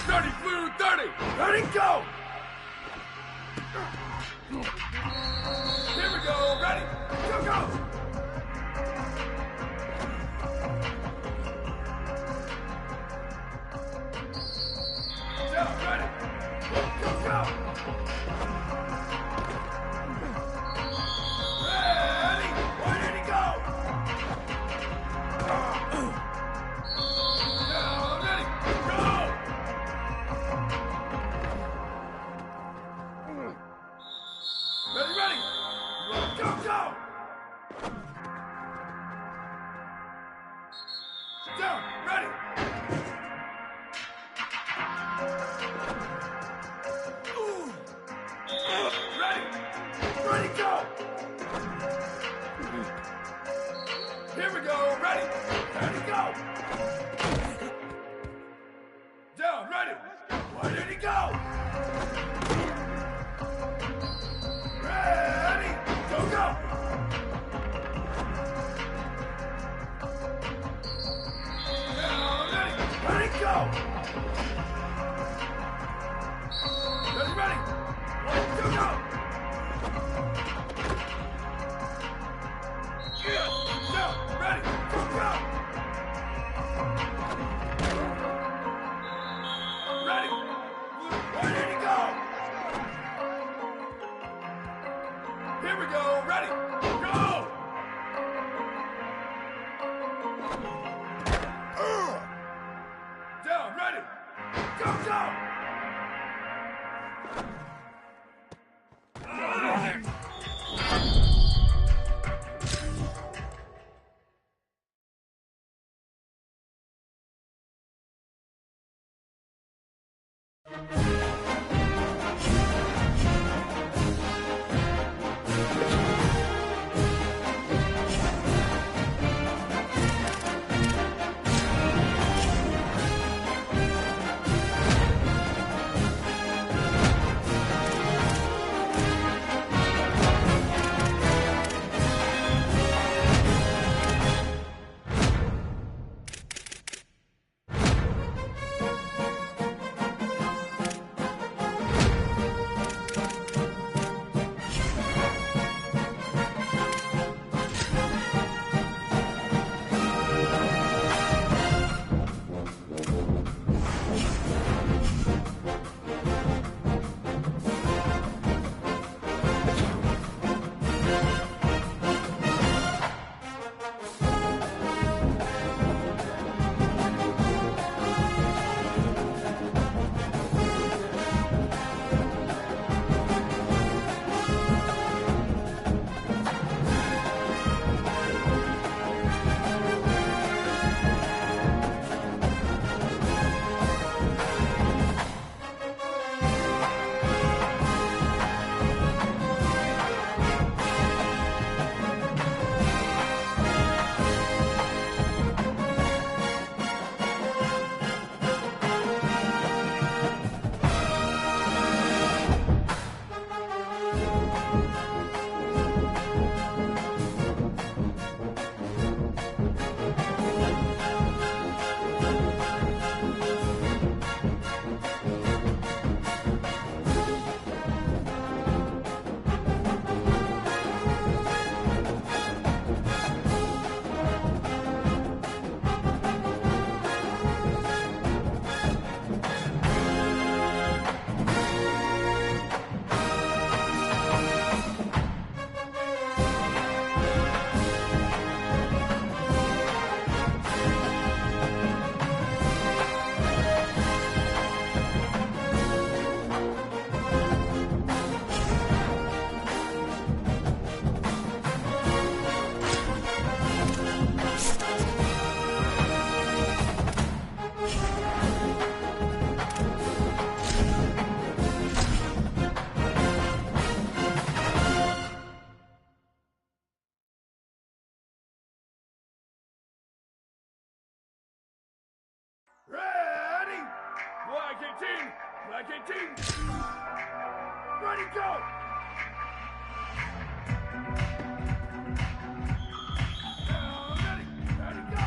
30, blue, 30! Ready, go! Here we go, ready! Go, go! Down, ready! Go, go! Ready! Where did he go? Down, ready! Go! Ready, ready! Go, go! Down, ready! Ready! Ready, go! Here we go, ready! Ready, go! Down, ready! Where did he go? Ready! Go, go! Down, ready! Ready, go! Ready, ready! Go, go! Yeah! Down, ready! Go, go! Ready! Where did he go? Here we go, ready! Go! Down, ready! Go, go! Ready! Black 18! Black 18! Ready, go! Ready, ready, go!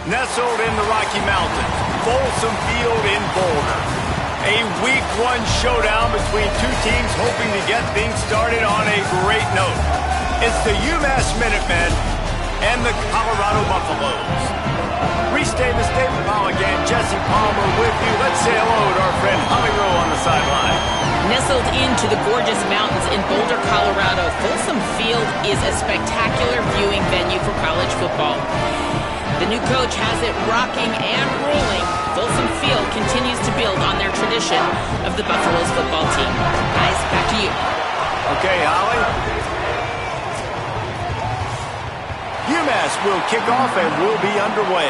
Nestled in the Rocky Mountains, Folsom Field in Boulder. A Week 1 showdown between two teams hoping to get things started on a great note. It's the UMass Minutemen and the Colorado Buffaloes. Reese Davis, David Pollock, and Jesse Palmer with you. Let's say hello to our friend Holly Rowe on the sideline. Nestled into the gorgeous mountains in Boulder, Colorado, Folsom Field is a spectacular viewing venue for college football. The new coach has it rocking and rolling. Folsom Field continues to build on their tradition of the Buffaloes football team. Guys, back to you. Okay, Holly. UMass will kick off and will be underway.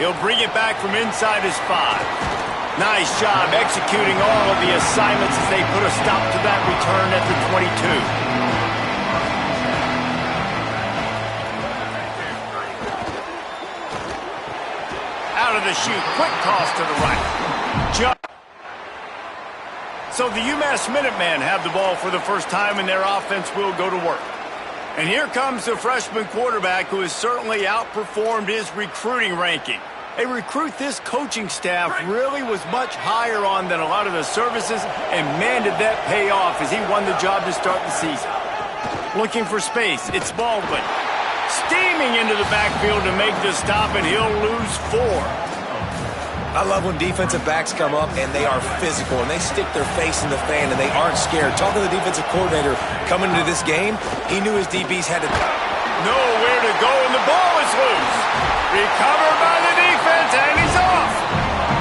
He'll bring it back from inside his 5. Nice job executing all of the assignments as they put a stop to that return at the 22. Out of the chute, quick toss to the right. Jump. So the UMass Minutemen have the ball for the first time, and their offense will go to work. And here comes the freshman quarterback who has certainly outperformed his recruiting ranking. A recruit this coaching staff really was much higher on than a lot of the services, and man, did that pay off as he won the job to start the season. Looking for space, it's Baldwin. Steaming into the backfield to make the stop, and he'll lose 4. I love when defensive backs come up and they are physical and they stick their face in the fan and they aren't scared. Talking to the defensive coordinator coming into this game, he knew his DBs had to nowhere to go, and the ball is loose. Recovered by the defense, and he's off.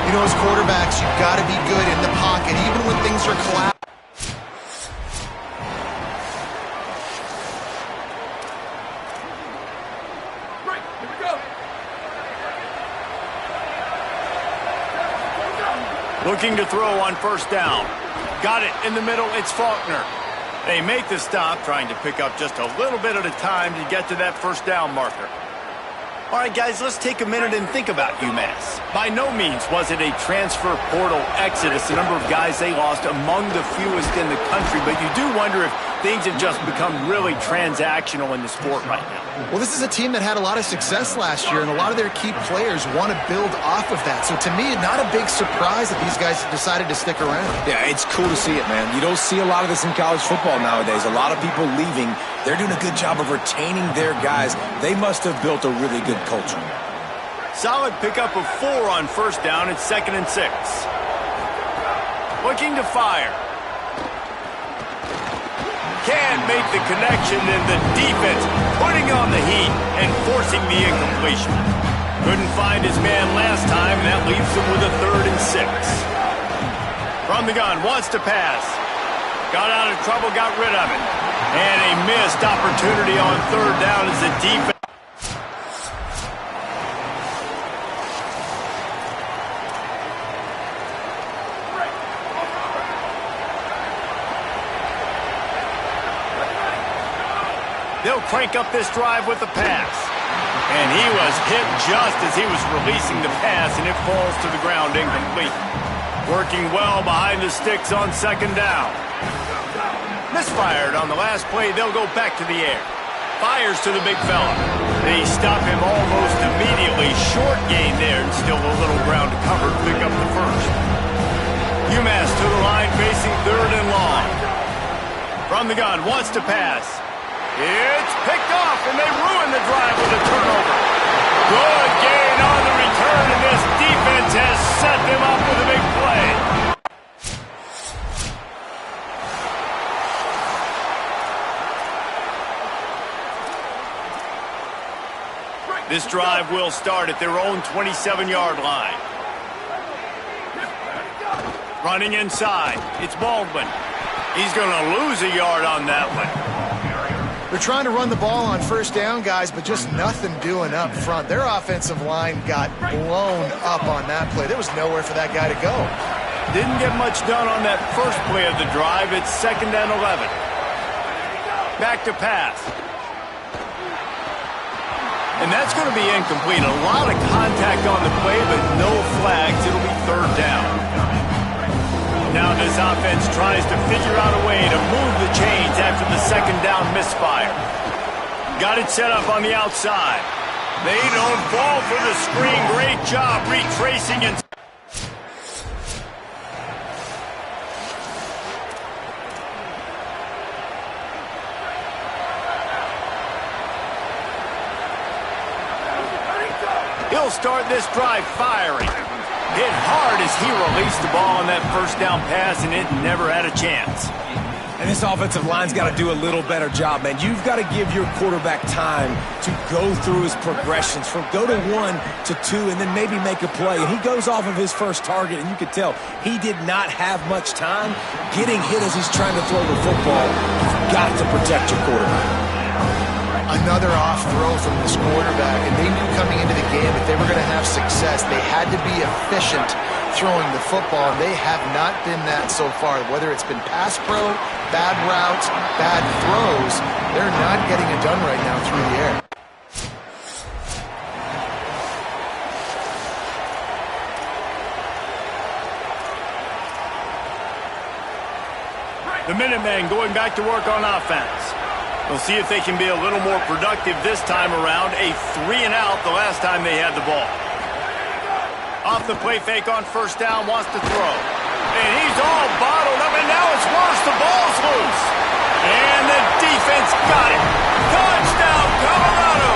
You know, as quarterbacks, you've got to be good in the pocket, even when things are collapsing. Looking to throw on first down. Got it in the middle, it's Faulkner. They make the stop, trying to pick up just a little bit at a time to get to that first down marker. All right, guys, let's take a minute and think about UMass. By no means was it a transfer portal exodus, the number of guys they lost among the fewest in the country, but you do wonder if things have just become really transactional in the sport right now. Well, this is a team that had a lot of success last year, and a lot of their key players want to build off of that. So to me, not a big surprise that these guys decided to stick around. Yeah, it's cool to see it, man. You don't see a lot of this in college football nowadays. A lot of people leaving. They're doing a good job of retaining their guys. They must have built a really good culture. Solid pickup of 4 on first down. It's 2nd and 6. Looking to fire. Can't make the connection, and the defense putting on the heat and forcing the incompletion. Couldn't find his man last time, and that leaves him with a 3rd and 6. From the gun, wants to pass. Got out of trouble, got rid of it. And a missed opportunity on 3rd down as the defense. They'll crank up this drive with the pass. And he was hit just as he was releasing the pass, and it falls to the ground incomplete. Working well behind the sticks on 2nd down. Misfired on the last play. They'll go back to the air. Fires to the big fella. They stop him almost immediately. Short gain there, and still a little ground to cover to pick up the first. UMass to the line, facing 3rd and long. From the gun, wants to pass. It's picked off, and they ruin the drive with a turnover. Good gain on the return, and this defense has set them up with a big play. This drive will start at their own 27-yard line. Running inside, it's Baldwin. He's going to lose a yard on that one. They're trying to run the ball on 1st down, guys, but just nothing doing up front. Their offensive line got blown up on that play. There was nowhere for that guy to go. Didn't get much done on that first play of the drive. It's 2nd and 11. Back to pass. And that's going to be incomplete. A lot of contact on the play, but no flags. It'll be 3rd down. Now this offense tries to figure out a way to move the chains after the 2nd down misfire. Got it set up on the outside. They don't fall for the screen. Great job retracing and... He'll start this drive firing. Hit hard as he released the ball on that 1st down pass, and it never had a chance. And this offensive line's got to do a little better job, man. You've got to give your quarterback time to go through his progressions from go to 1 to 2 and then maybe make a play. And he goes off of his first target, and you can tell he did not have much time getting hit as he's trying to throw the football. You've got to protect your quarterback. Another off throw from this quarterback, and they knew coming into the game if they were going to have success, they had to be efficient throwing the football, and they have not been that so far. Whether it's been pass pro, bad routes, bad throws, they're not getting it done right now through the air. The Minutemen going back to work on offense. We'll see if they can be a little more productive this time around. A 3-and-out the last time they had the ball. Off the play fake on 1st down, wants to throw. And he's all bottled up, and now it's worse. The ball's loose. And the defense got it. Touchdown, Colorado.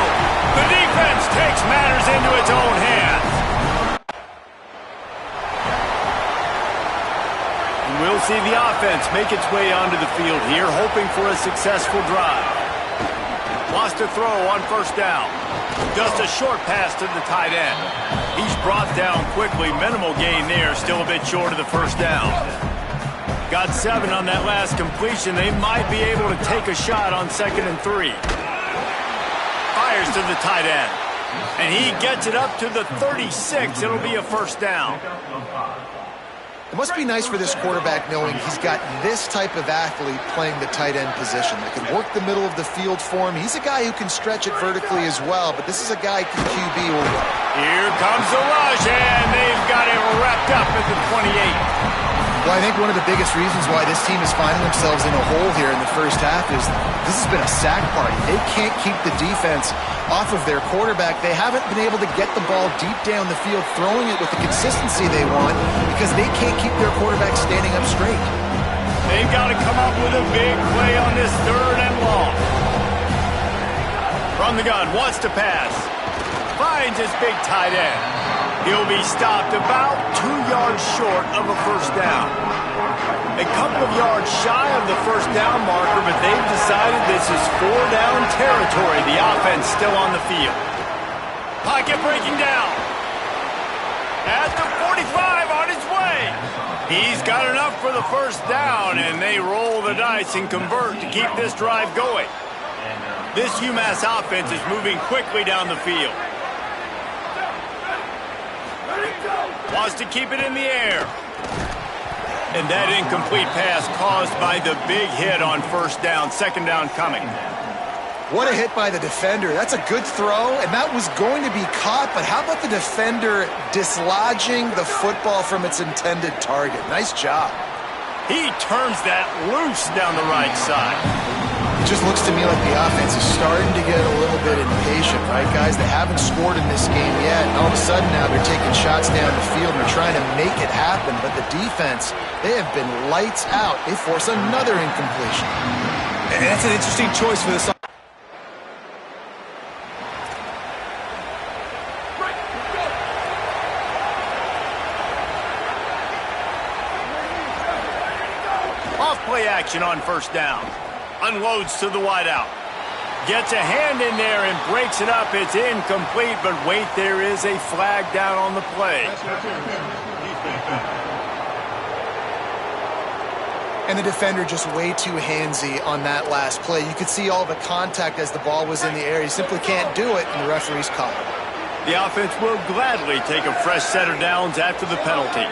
The defense takes matters into its own hands. We'll see the offense make its way onto the field here, hoping for a successful drive. Wants to throw on 1st down. Just a short pass to the tight end. He's brought down quickly. Minimal gain there, still a bit short of the 1st down. Got 7 on that last completion. They might be able to take a shot on 2nd and 3. Fires to the tight end. And he gets it up to the 36. It'll be a 1st down. It must be nice for this quarterback knowing he's got this type of athlete playing the tight end position that can work the middle of the field for him. He's a guy who can stretch it vertically as well, but this is a guy QB will... Here comes the rush, and they've got it wrapped up at the 28. Well, I think one of the biggest reasons why this team is finding themselves in a hole here in the 1st half is this has been a sack party. They can't keep the defense off of their quarterback. They haven't been able to get the ball deep down the field, throwing it with the consistency they want because they can't keep their quarterback standing up straight. They've got to come up with a big play on this 3rd and long. From the gun, wants to pass. Finds his big tight end. He'll be stopped about 2 yards short of a 1st down. A couple of yards shy of the 1st down marker, but they've decided this is 4-down territory. The offense still on the field. Pocket breaking down. At the 45 on his way. He's got enough for the 1st down, and they roll the dice and convert to keep this drive going. This UMass offense is moving quickly down the field. Wants to keep it in the air. And that incomplete pass caused by the big hit on 1st down. 2nd down coming. What a hit by the defender. That's a good throw, and that was going to be caught, but how about the defender dislodging the football from its intended target? Nice job. He turns that loose down the right side. It just looks to me like the offense is starting to get a little bit impatient, right, guys? They haven't scored in this game yet, and all of a sudden now they're taking shots down the field and they're trying to make it happen. But the defense, they have been lights out. They force another incompletion. And that's an interesting choice for this. Off-play action on first down. Unloads to the wideout. Gets a hand in there and breaks it up. It's incomplete, but wait, there is a flag down on the play. And the defender just way too handsy on that last play. You could see all the contact as the ball was in the air. He simply can't do it, and the referee's caught it. The offense will gladly take a fresh set of downs after the penalty.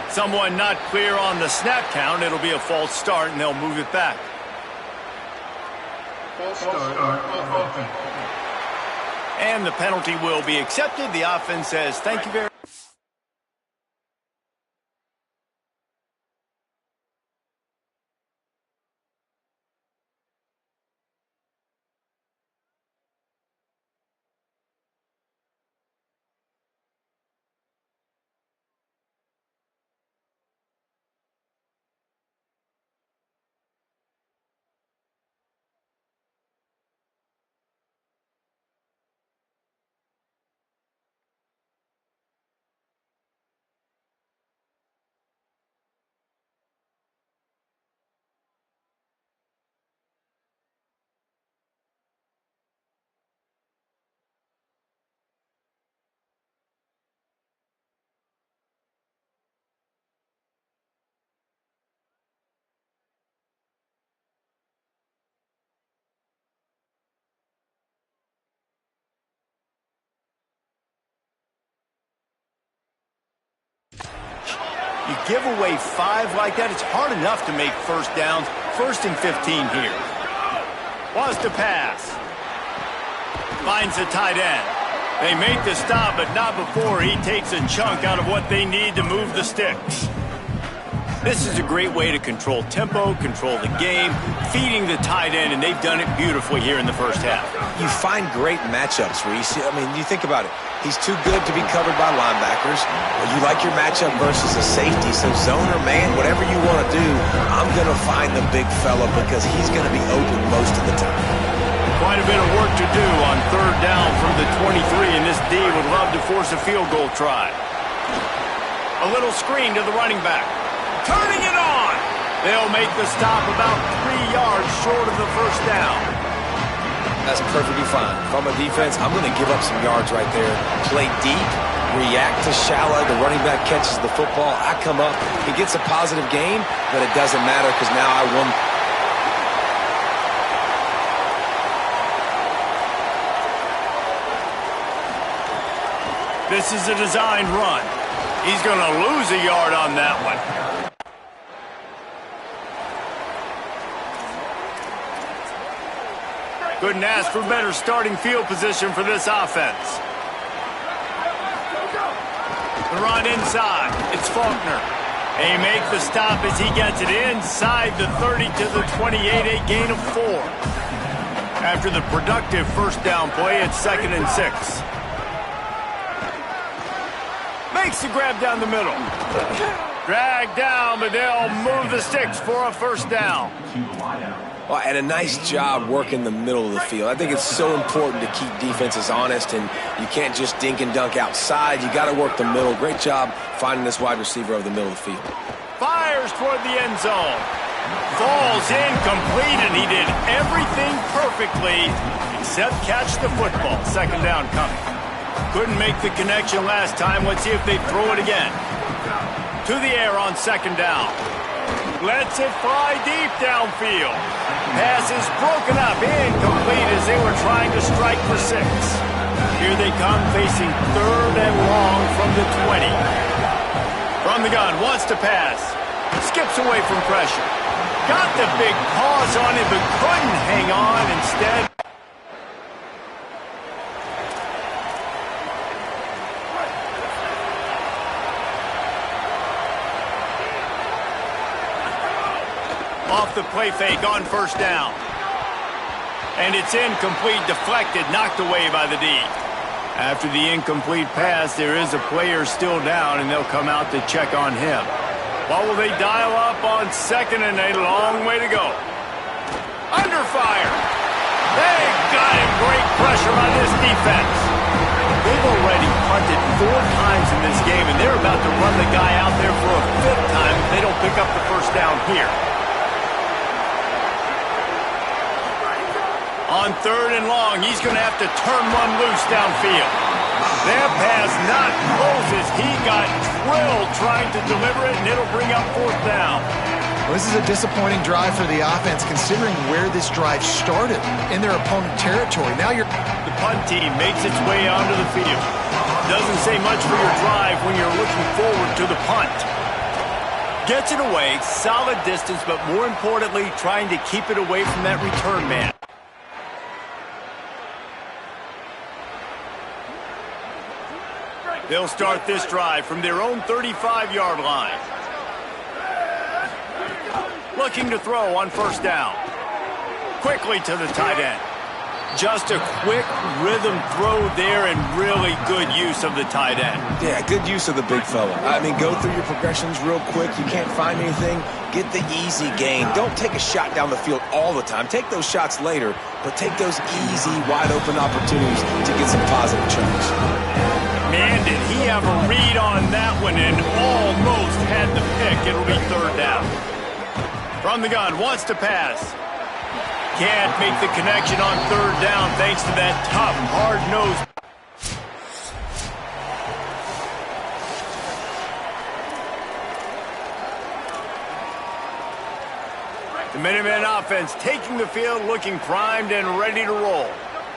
Someone not clear on the snap count. It'll be a false start, and they'll move it back. False start. And the penalty will be accepted. The offense says, thank you very much. You give away 5 like that, it's hard enough to make first downs. 1st and 15 here. Wants to pass. Finds the tight end. They make the stop, but not before he takes a chunk out of what they need to move the sticks. This is a great way to control tempo, control the game, feeding the tight end, and they've done it beautifully here in the first half. You find great matchups, Reese. I mean, you think about it. He's too good to be covered by linebackers. Or you like your matchup versus a safety. So zone or man, whatever you want to do, I'm going to find the big fella because he's going to be open most of the time. Quite a bit of work to do on 3rd down from the 23, and this D would love to force a field goal try. A little screen to the running back. Turning it on! They'll make the stop about 3 yards short of the first down. That's perfectly fine. If I'm a defense, I'm going to give up some yards right there. Play deep, react to shallow. The running back catches the football. I come up. He gets a positive gain, but it doesn't matter because now I won. This is a designed run. He's going to lose a yard on that one. Couldn't ask for better starting field position for this offense. The run inside. It's Faulkner. They make the stop as he gets it inside the 30 to the 28, a gain of 4. After the productive first down play, it's 2nd and 6. Makes the grab down the middle. Drag down, but they'll move the sticks for a first down. Well, and a nice job working the middle of the field. I think it's so important to keep defenses honest, and you can't just dink and dunk outside. You got to work the middle. Great job finding this wide receiver over the middle of the field. Fires toward the end zone. Falls incomplete, and he did everything perfectly except catch the football. 2nd down coming. Couldn't make the connection last time. Let's see if they throw it again. To the air on 2nd down. Lets it fly deep downfield. Pass is broken up, incomplete as they were trying to strike for 6. Here they come facing 3rd and long from the 20. From the gun, wants to pass. Skips away from pressure. Got the big paws on it, but couldn't hang on. Instead, off the play fake on first down. And it's incomplete, deflected, knocked away by the D. After the incomplete pass, there is a player still down, and they'll come out to check on him. What will they dial up on second and a long way to go? Under fire. They got him. Great pressure on this defense. They've already punted 4 times in this game, and they're about to run the guy out there for a 5th time if they don't pick up the first down here. On 3rd and long, he's going to have to turn one loose downfield. That pass not close as he got drilled trying to deliver it, and it'll bring up 4th down. Well, this is a disappointing drive for the offense, considering where this drive started in their opponent territory. Now the punt team makes its way onto the field. Doesn't say much for your drive when you're looking forward to the punt. Gets it away, solid distance, but more importantly, trying to keep it away from that return man. They'll start this drive from their own 35-yard line. Looking to throw on first down. Quickly to the tight end. Just a quick rhythm throw there and really good use of the tight end. Yeah, good use of the big fella. I mean, go through your progressions real quick. You can't find anything. Get the easy gain. Don't take a shot down the field all the time. Take those shots later, but take those easy, wide-open opportunities to get some positive chunks. Man, did he have a read on that one and almost had the pick. It'll be 3rd down. From the gun, wants to pass. Can't make the connection on 3rd down thanks to that tough, hard-nosed. The Minutemen offense taking the field, looking primed and ready to roll.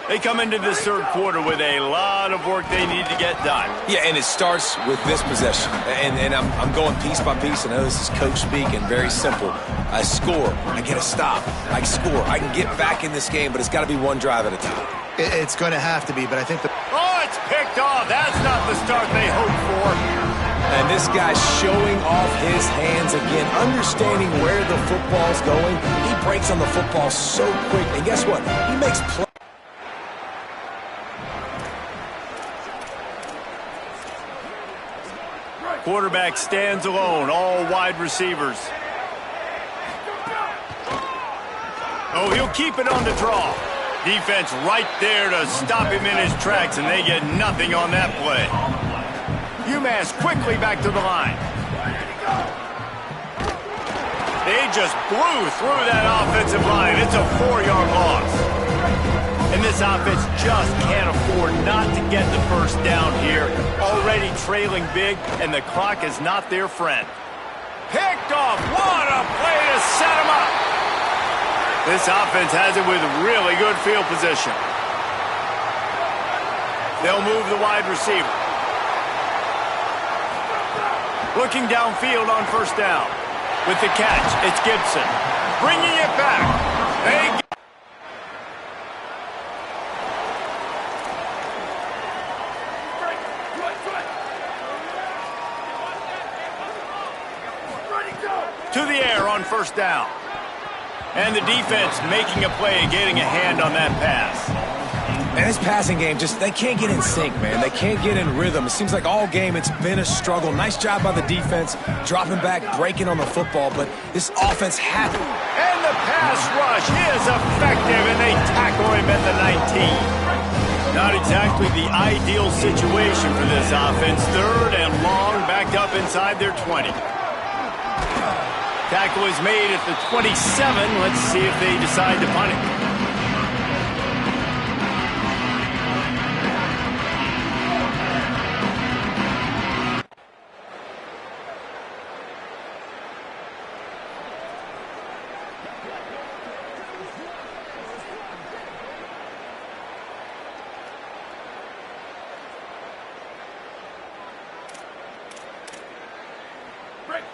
They come into this 3rd quarter with a lot of work they need to get done. Yeah, and it starts with this possession. And I'm going piece by piece. I know this is coach speak and very simple. I score. I get a stop. I score. I can get back in this game, but it's got to be one drive at a time. it's going to have to be, but I think Oh, it's picked off. That's not the start they hoped for. And this guy's showing off his hands again, understanding where the football's going. He breaks on the football so quick. And guess what? He makes plays. Quarterback stands alone, all wide receivers. Oh, he'll keep it on the draw. Defense right there to stop him in his tracks, and they get nothing on that play. UMass quickly back to the line. They just blew through that offensive line. It's a 4-yard loss. And this offense just can't afford not to get the first down here. Already trailing big, and the clock is not their friend. Picked off. What a play to set him up. This offense has it with really good field position. They'll move the wide receiver. Looking downfield on first down. With the catch, it's Gibson. Bringing it back. To the air on first down. And the defense making a play and getting a hand on that pass. Man, this passing game, they can't get in sync, man. They can't get in rhythm. It seems like all game it's been a struggle. Nice job by the defense, dropping back, breaking on the football, but this offense has it. And the pass rush is effective, and they tackle him at the 19. Not exactly the ideal situation for this offense. 3rd and long, backed up inside their 20. Tackle is made at the 27. Let's see if they decide to punt it.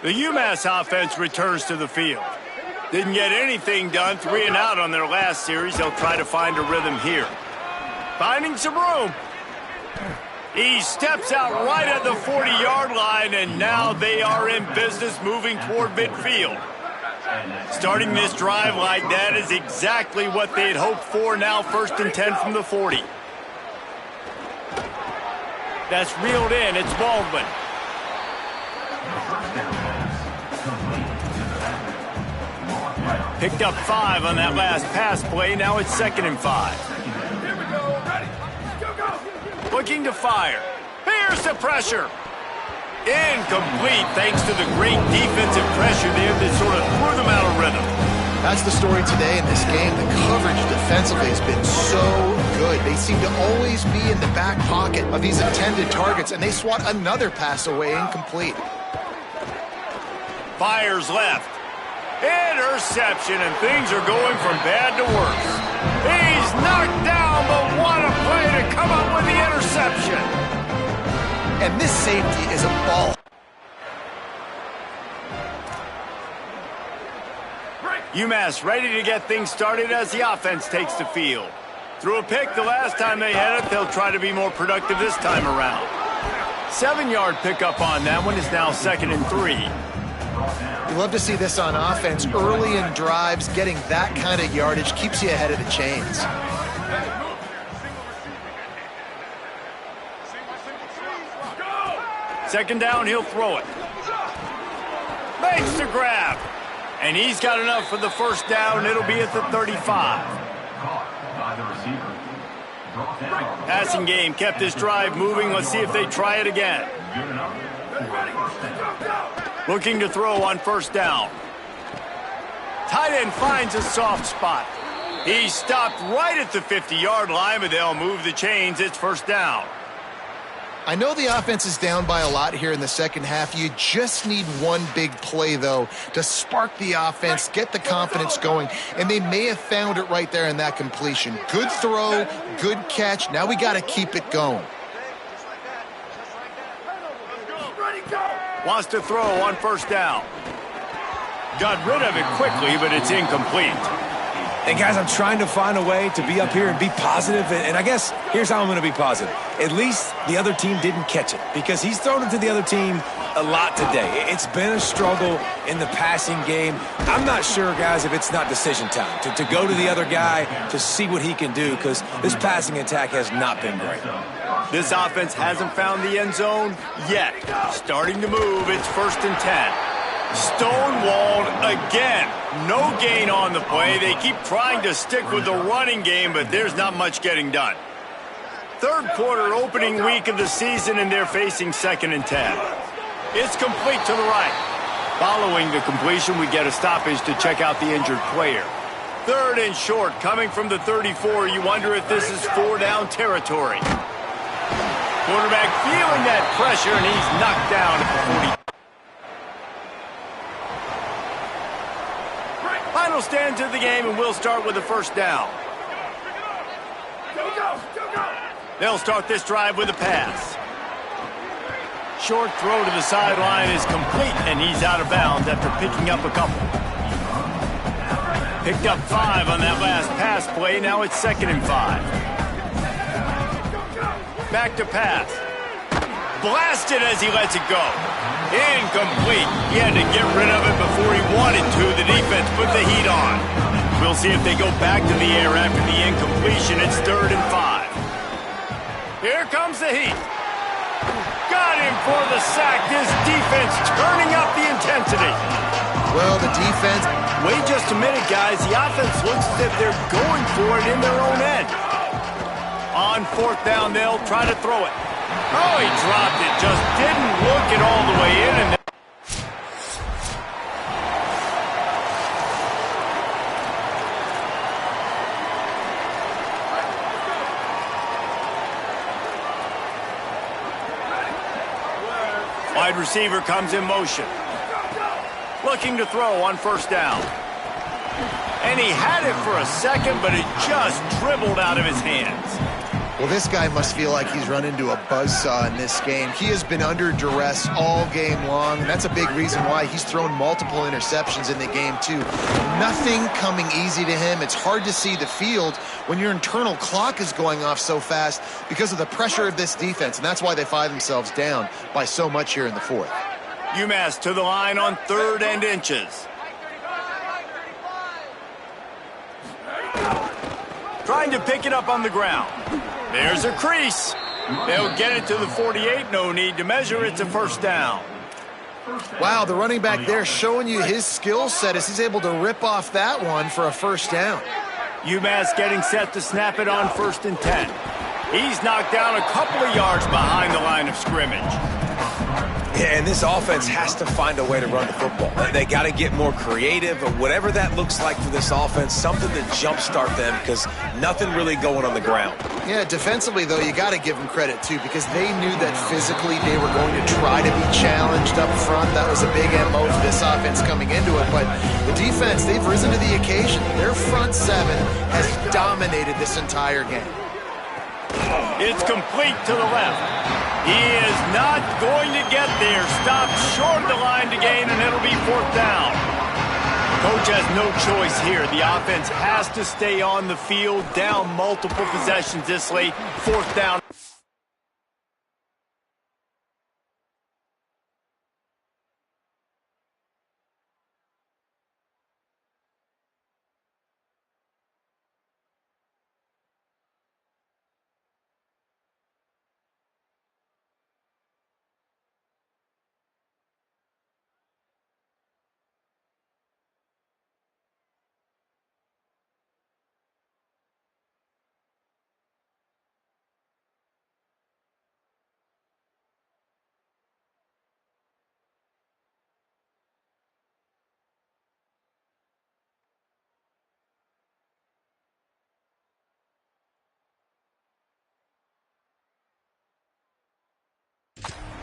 The UMass offense returns to the field. Didn't get anything done, 3 and out on their last series. They'll try to find a rhythm here. Finding some room. He steps out right at the 40-yard line, and now they are in business moving toward midfield. Starting this drive like that is exactly what they'd hoped for. Now 1st and 10 from the 40. That's reeled in. It's Baldwin. Picked up 5 on that last pass play. Now it's 2nd and 5. Here we go. Ready. Go, go. Looking to fire. Here's the pressure. Incomplete thanks to the great defensive pressure there that sort of threw them out of rhythm. That's the story today in this game. The coverage defensively has been so good. They seem to always be in the back pocket of these intended targets, and they swat another pass away incomplete. Fires left. Interception, and things are going from bad to worse. He's knocked down, but what a play to come up with the interception. And this safety is a ball. UMass ready to get things started as the offense takes the field. Threw a pick the last time they had it. They'll try to be more productive this time around. 7-yard pickup on that one is now 2nd and 3. You love to see this on offense. Early in drives, getting that kind of yardage keeps you ahead of the chains. 2nd down, he'll throw it. Makes the grab. And he's got enough for the 1st down. It'll be at the 35. Passing game kept this drive moving. Let's see if they try it again. Looking to throw on 1st down. Tight end finds a soft spot. He stopped right at the 50-yard line, but they'll move the chains. It's 1st down. I know the offense is down by a lot here in the second half. You just need one big play, though, to spark the offense, get the confidence going, and they may have found it right there in that completion. Good throw, good catch. Now we got to keep it going. Wants to throw on 1st down. Got rid of it quickly, but it's incomplete. And guys, I'm trying to find a way to be up here and be positive, and I guess here's how I'm going to be positive. At least the other team didn't catch it, because he's thrown it to the other team a lot today. It's been a struggle in the passing game. I'm not sure, guys, if it's not decision time to go to the other guy to see what he can do, because this passing attack has not been great. This offense hasn't found the end zone yet. Starting to move, it's 1st and 10. Stonewalled again. No gain on the play. They keep trying to stick with the running game, but there's not much getting done. 3rd quarter opening week of the season, and they're facing 2nd and 10. It's complete to the right. Following the completion, we get a stoppage to check out the injured player. 3rd and short, coming from the 34. You wonder if this is 4-down territory. Quarterback feeling that pressure, and he's knocked down at the 40. Final stands of the game, and we'll start with the 1st down. They'll start this drive with a pass. Short throw to the sideline is complete, and he's out of bounds after picking up a couple. Picked up 5 on that last pass play. Now it's 2nd and 5. Back to pass. Blasted as he lets it go. Incomplete. He had to get rid of it before he wanted to. The defense put the heat on. We'll see if they go back to the air after the incompletion. It's 3rd and 5. Here comes the heat. Got him for the sack. This defense turning up the intensity. Well, the defense... Wait just a minute, guys. The offense looks as if they're going for it in their own end. On 4th down, they'll try to throw it. Oh, he dropped it. Just didn't look it all the way in. And wide receiver comes in motion. Looking to throw on 1st down. And he had it for a second, but it just dribbled out of his hands. Well, this guy must feel like he's run into a buzzsaw in this game. He has been under duress all game long, and that's a big reason why he's thrown multiple interceptions in the game, too. Nothing coming easy to him. It's hard to see the field when your internal clock is going off so fast because of the pressure of this defense, and that's why they find themselves down by so much here in the 4th. UMass to the line on 3rd and inches. trying to pick it up on the ground. There's a crease. They'll get it to the 48. No need to measure. It's a first down. Wow, the running back there showing you his skill set as he's able to rip off that one for a first down. UMass getting set to snap it on 1st and 10. He's knocked down a couple of yards behind the line of scrimmage. Yeah, and this offense has to find a way to run the football. They got to get more creative, or whatever that looks like for this offense, something to jumpstart them, because nothing really going on the ground. Yeah, defensively, though, you got to give them credit, too, because they knew that physically they were going to try to be challenged up front. That was a big MO for this offense coming into it. But the defense, they've risen to the occasion. Their front seven has dominated this entire game. It's complete to the left. He is not going to get there. Stopped short of the line to gain, and it'll be 4th down. Coach has no choice here. The offense has to stay on the field, down multiple possessions this late. 4th down.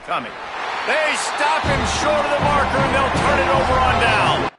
Coming. They stop him short of the marker, and they'll turn it over on down.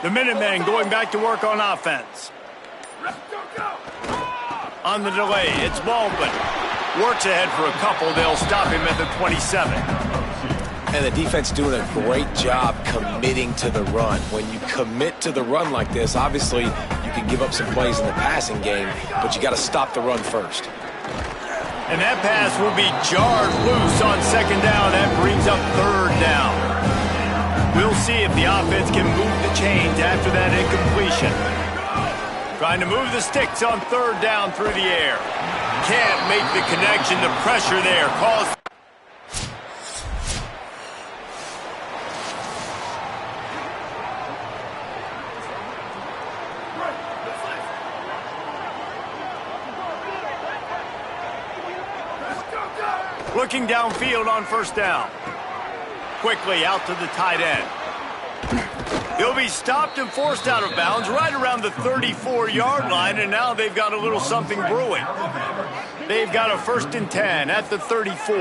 The Minutemen going back to work on offense. On the delay, it's Baldwin. Works ahead for a couple. They'll stop him at the 27. And the defense doing a great job committing to the run. When you commit to the run like this, obviously you can give up some plays in the passing game, but you got to stop the run first. And that pass will be jarred loose on 2nd down. That brings up 3rd down. We'll see if the offense can move the chains after that incompletion. Trying to move the sticks on 3rd down through the air. Can't make the connection. The pressure there caused... Looking downfield on 1st down. Quickly out to the tight end. He'll be stopped and forced out of bounds right around the 34-yard line, and now they've got a little something brewing. They've got a 1st and 10 at the 34.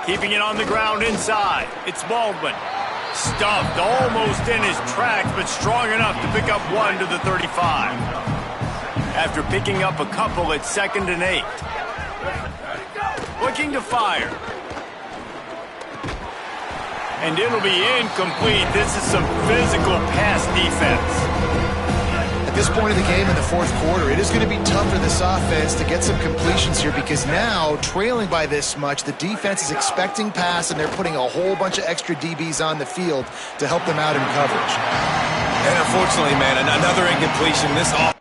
Keeping it on the ground inside. It's Baldwin. Stuffed almost in his tracks, but strong enough to pick up 1 to the 35. After picking up a couple, it's 2nd and 8. Looking to fire. And it'll be incomplete. This is some physical pass defense. At this point of the game in the fourth quarter, it is going to be tough for this offense to get some completions here because now, trailing by this much, the defense is expecting pass, and they're putting a whole bunch of extra DBs on the field to help them out in coverage. And unfortunately, man, another incompletion. This offense.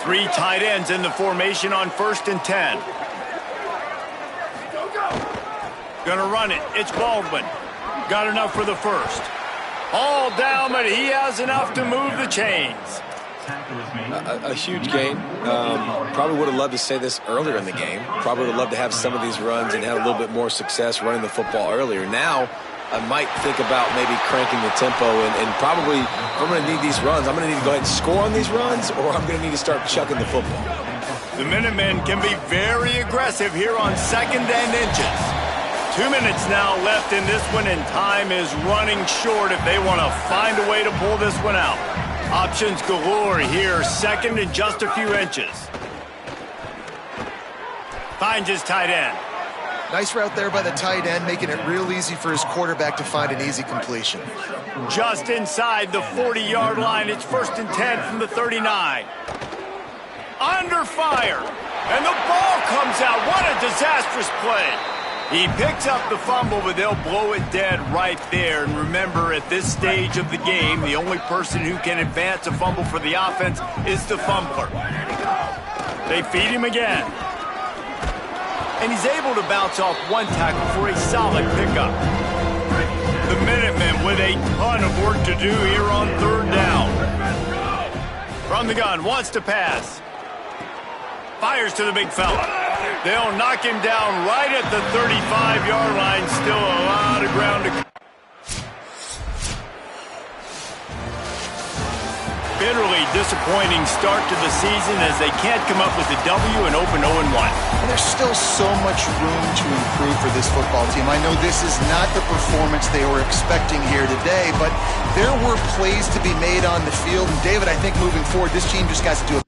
Three tight ends in the formation on 1st and 10. Gonna run it. It's Baldwin. Got enough for the first. All down, but he has enough to move the chains. A huge gain. Probably would have loved to say this earlier in the game. Probably would have loved to have some of these runs and had a little bit more success running the football earlier. Now, I might think about maybe cranking the tempo and probably, if I'm going to need these runs, I'm going to need to go ahead and score on these runs, or I'm going to need to start chucking the football. The Minutemen can be very aggressive here on 2nd and inches. 2 minutes now left in this one, and time is running short if they want to find a way to pull this one out. Options galore here, 2nd and just a few inches. Finds his tight end. Nice route there by the tight end, making it real easy for his quarterback to find an easy completion. Just inside the 40-yard line. It's 1st and 10 from the 39. Under fire. And the ball comes out. What a disastrous play. He picks up the fumble, but they'll blow it dead right there. And remember, at this stage of the game, the only person who can advance a fumble for the offense is the fumbler. They feed him again. And he's able to bounce off one tackle for a solid pickup. The Minutemen with a ton of work to do here on 3rd down. From the gun, wants to pass. Fires to the big fella. They'll knock him down right at the 35-yard line. Still a lot of ground to cover. Bitterly disappointing start to the season as they can't come up with a W and open 0-1. And there's still so much room to improve for this football team. I know this is not the performance they were expecting here today, but there were plays to be made on the field. And David, I think moving forward, this team just got to do a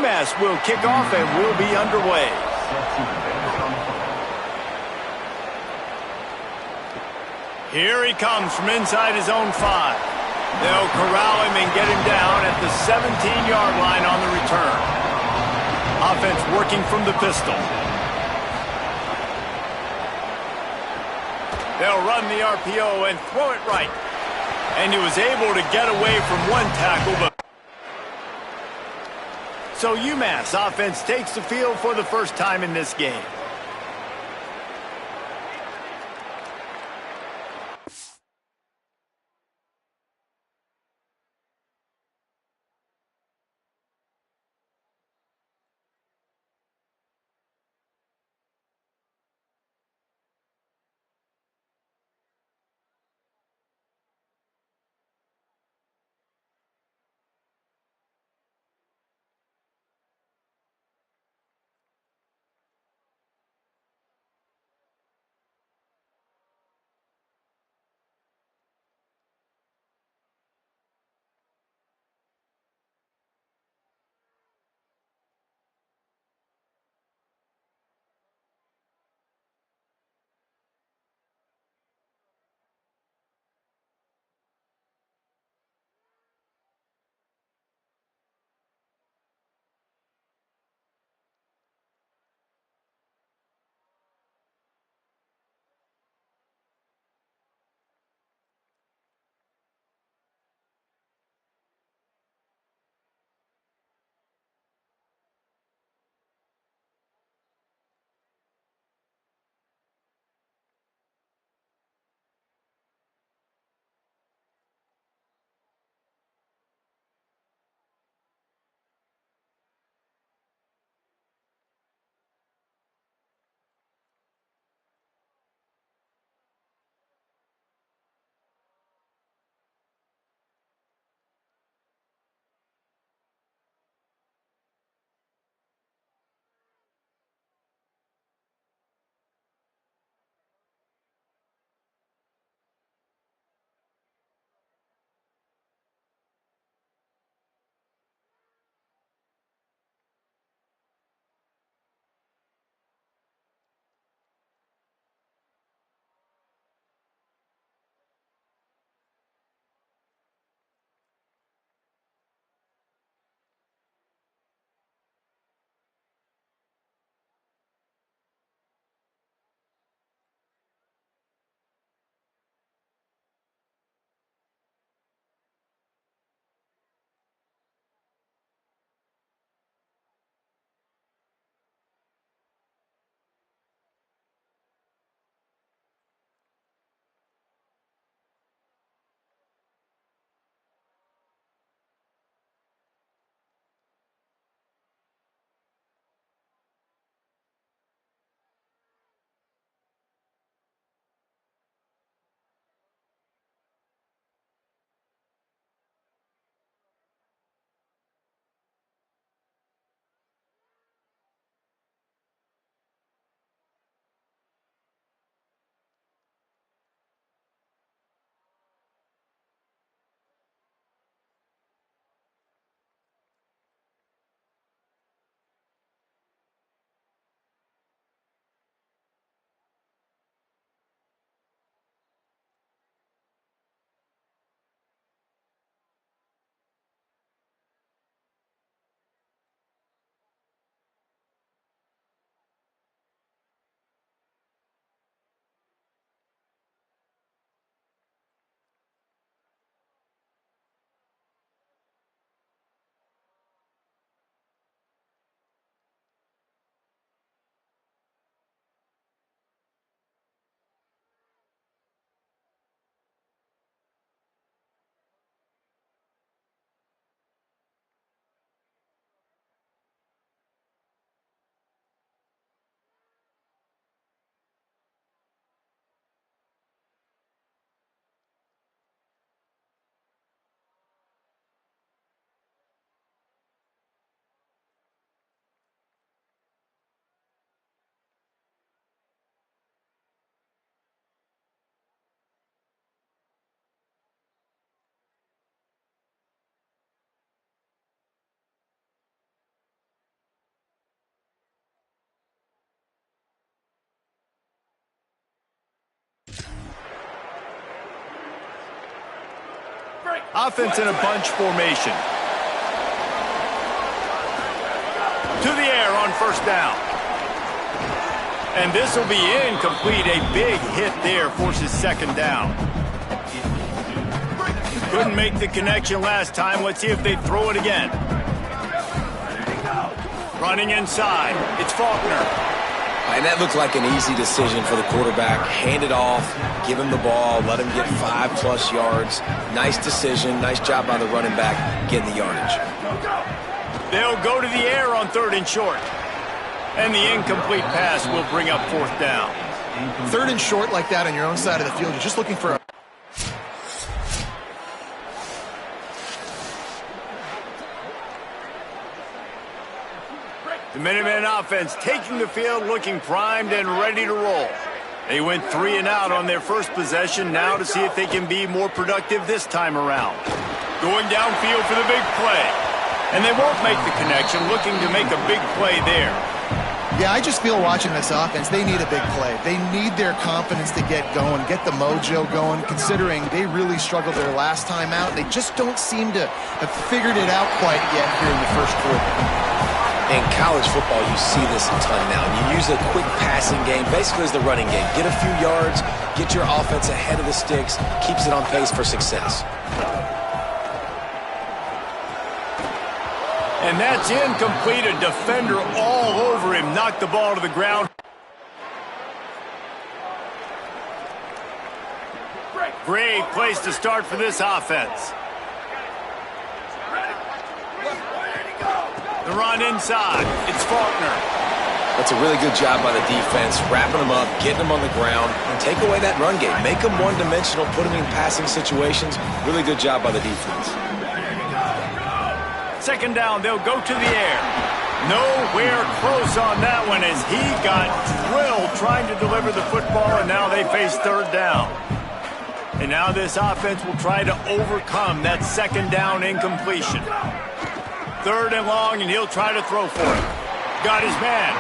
umass will kick off and will be underway. Here he comes from inside his own 5. They'll corral him and get him down at the 17-yard line on the return. Offense working from the pistol. They'll run the RPO and throw it right. And he was able to get away from one tackle, but so UMass offense takes the field for the first time in this game. Offense in a bunch formation. To the air on first down. And this will be incomplete. A big hit there forces second down. Couldn't make the connection last time. Let's see if they throw it again. Running inside. It's Faulkner. And that looked like an easy decision for the quarterback. Hand it off, give him the ball, let him get 5+ yards. Nice decision. Nice job by the running back getting the yardage. They'll go to the air on 3rd and short. And the incomplete pass will bring up 4th down. 3rd and short like that on your own side of the field. You're just looking for a... The Minutemen offense taking the field, looking primed and ready to roll. They went 3 and out on their first possession, now to see if they can be more productive this time around. Going downfield for the big play. And they won't make the connection, looking to make a big play there. Yeah, I just feel watching this offense, they need a big play. They need their confidence to get going, get the mojo going, considering they really struggled their last time out. They just don't seem to have figured it out quite yet here in the first quarter. In college football, you see this a ton now. You use a quick passing game, basically as the running game. Get a few yards, get your offense ahead of the sticks, keeps it on pace for success. And that's incomplete. A defender all over him. Knocked the ball to the ground. Great place to start for this offense. The run inside. It's Faulkner. That's a really good job by the defense, wrapping them up, getting them on the ground, and take away that run game. Make them one-dimensional, put them in passing situations. Really good job by the defense. 2nd down, they'll go to the air. Nowhere close on that one as he got drilled trying to deliver the football, and now they face 3rd down. And now this offense will try to overcome that 2nd down incompletion. 3rd and long, and he'll try to throw for it. Got his man.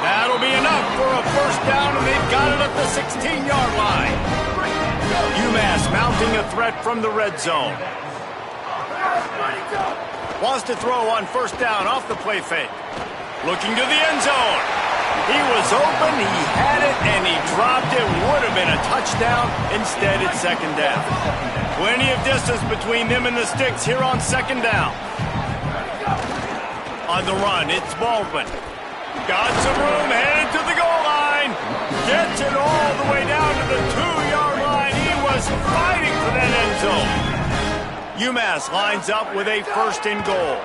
That'll be enough for a 1st down, and they've got it at the 16-yard line. UMass mounting a threat from the red zone. Wants to throw on 1st down off the play fake. Looking to the end zone. He was open, he had it, and he dropped it. Would have been a touchdown. Instead, it's 2nd down. Plenty of distance between them and the sticks here on 2nd down. On the run, it's Baldwin. Got some room, headed to the goal line. Gets it all the way down to the 2-yard line. He was fighting for that end zone. UMass lines up with a 1st and goal.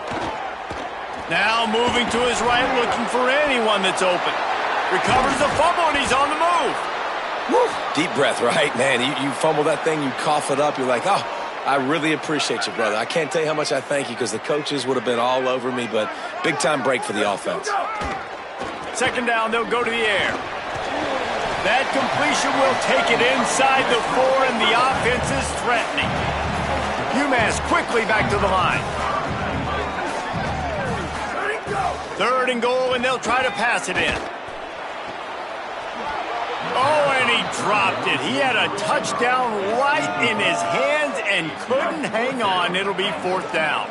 Now moving to his right, looking for anyone that's open. Recovers the fumble, and he's on the move. Woo. Deep breath, right? Man, you fumble that thing, you cough it up, you're like, oh, I really appreciate you, brother. I can't tell you how much I thank you because the coaches would have been all over me, but big-time break for the offense. 2nd down, they'll go to the air. That completion will take it inside the 4, and the offense is threatening. UMass quickly back to the line. 3rd and goal, and they'll try to pass it in. Oh, and he dropped it. He had a touchdown right in his hands and couldn't hang on. It'll be 4th down.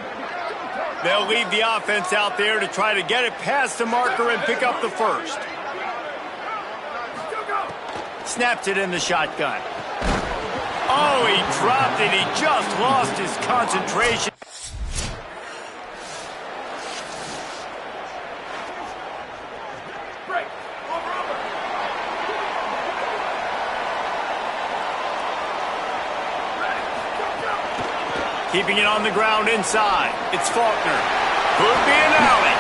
They'll leave the offense out there to try to get it past the marker and pick up the 1st. Snaps it in the shotgun. Oh, he dropped it. He just lost his concentration. Keeping it on the ground inside. It's Faulkner. Could be an alley.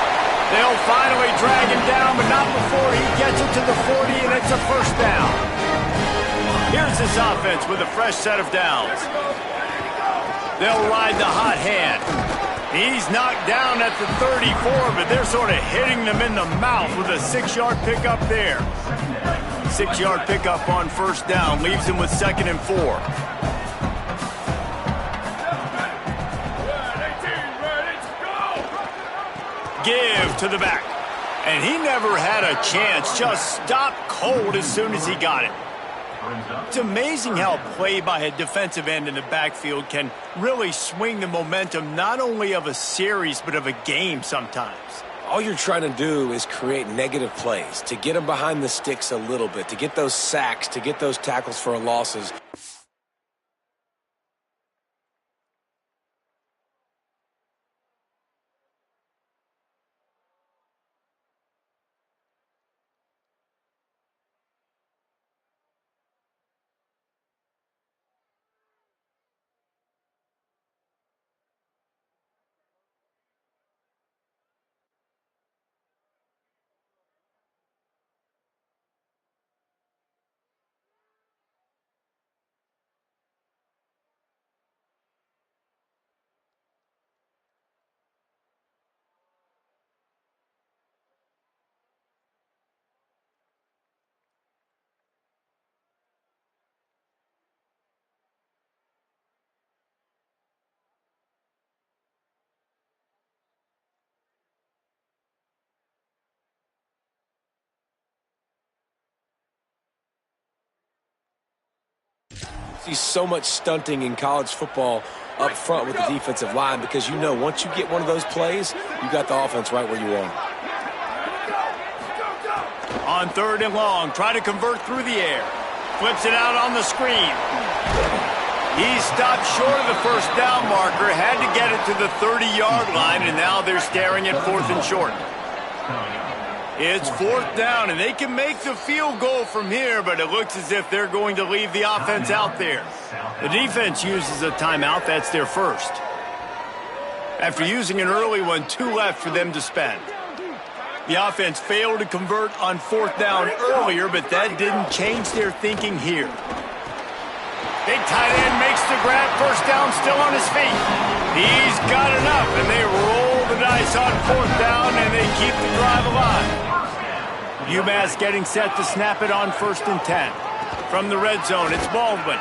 They'll finally drag him down, but not before he gets it to the 40, and it's a 1st down. Here's this offense with a fresh set of downs. They'll ride the hot hand. He's knocked down at the 34, but they're sort of hitting them in the mouth with a 6-yard pickup there. 6-yard pickup on 1st down leaves him with 2nd and 4. Give to the back. And he never had a chance. Just stopped cold as soon as he got it. It's amazing how play by a defensive end in the backfield can really swing the momentum not only of a series but of a game sometimes. All you're trying to do is create negative plays, to get them behind the sticks a little bit, to get those sacks, to get those tackles for losses. See so much stunting in college football up front with the defensive line because you know once you get one of those plays, you got the offense right where you want. On 3rd and long, try to convert through the air. Flips it out on the screen. He stopped short of the first down marker, had to get it to the 30-yard line, and now they're staring at 4th and short. It's 4th down, and they can make the field goal from here, but it looks as if they're going to leave the offense out there. The defense uses a timeout. That's their first. After using an early one, 2 left for them to spend. The offense failed to convert on 4th down earlier, but that didn't change their thinking here. Big tight end makes the grab. First down, still on his feet. He's got enough, and they roll the dice on 4th down, and they keep the drive alive. UMass getting set to snap it on 1st and 10. From the red zone, it's Baldwin.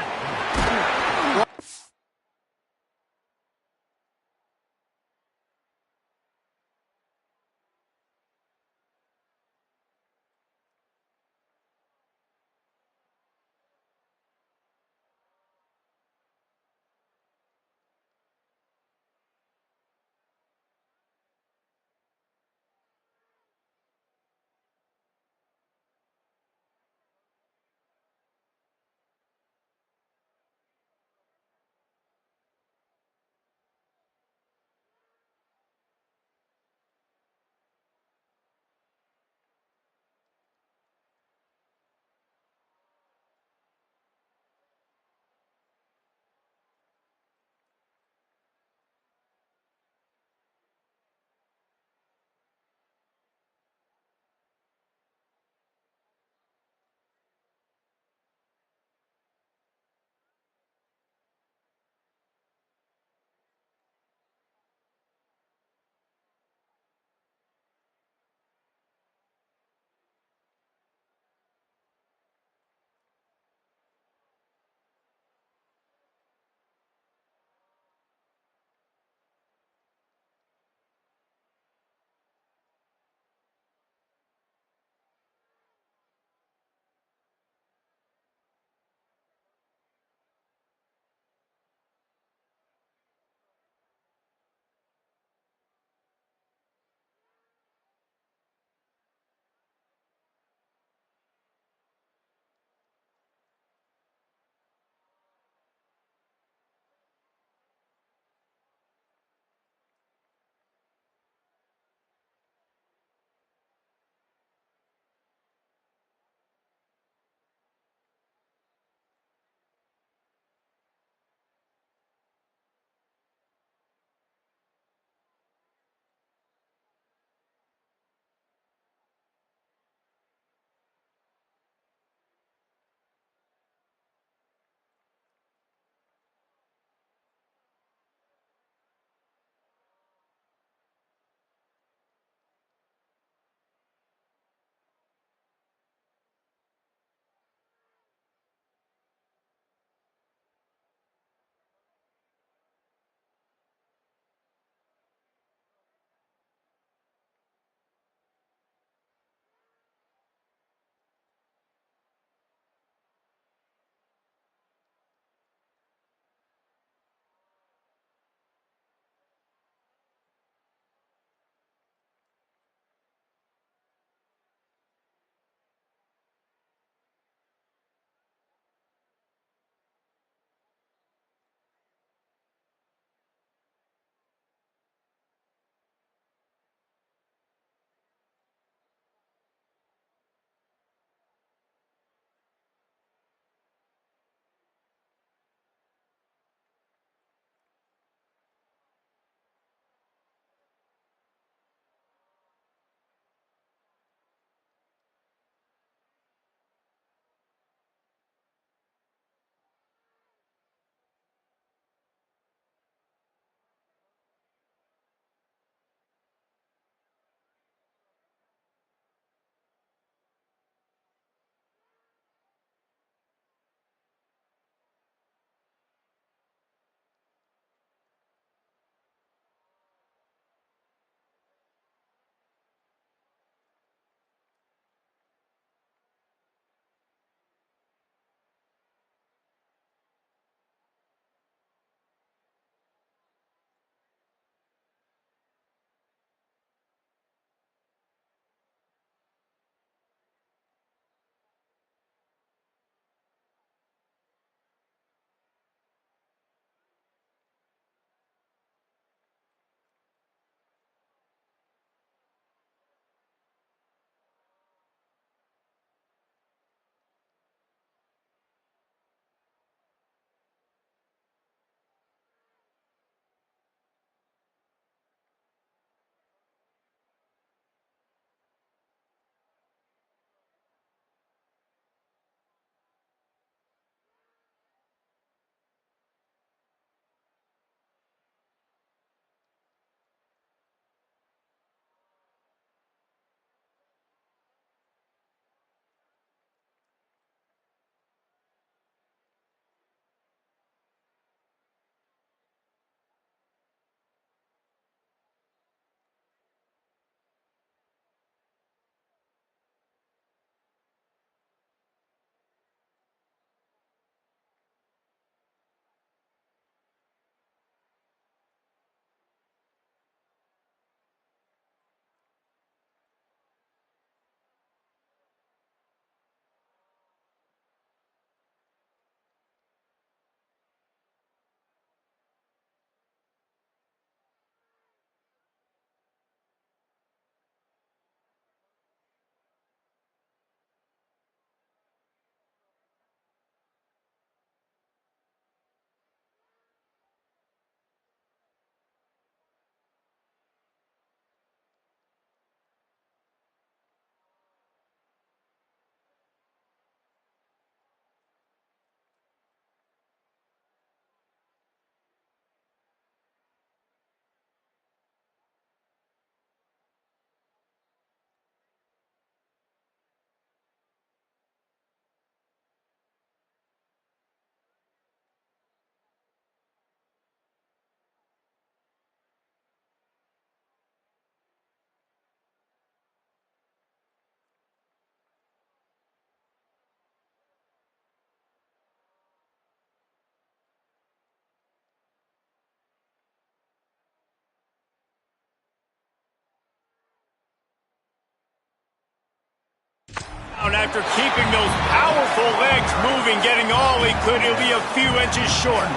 after keeping those powerful legs moving, getting all he could, he'll be a few inches short.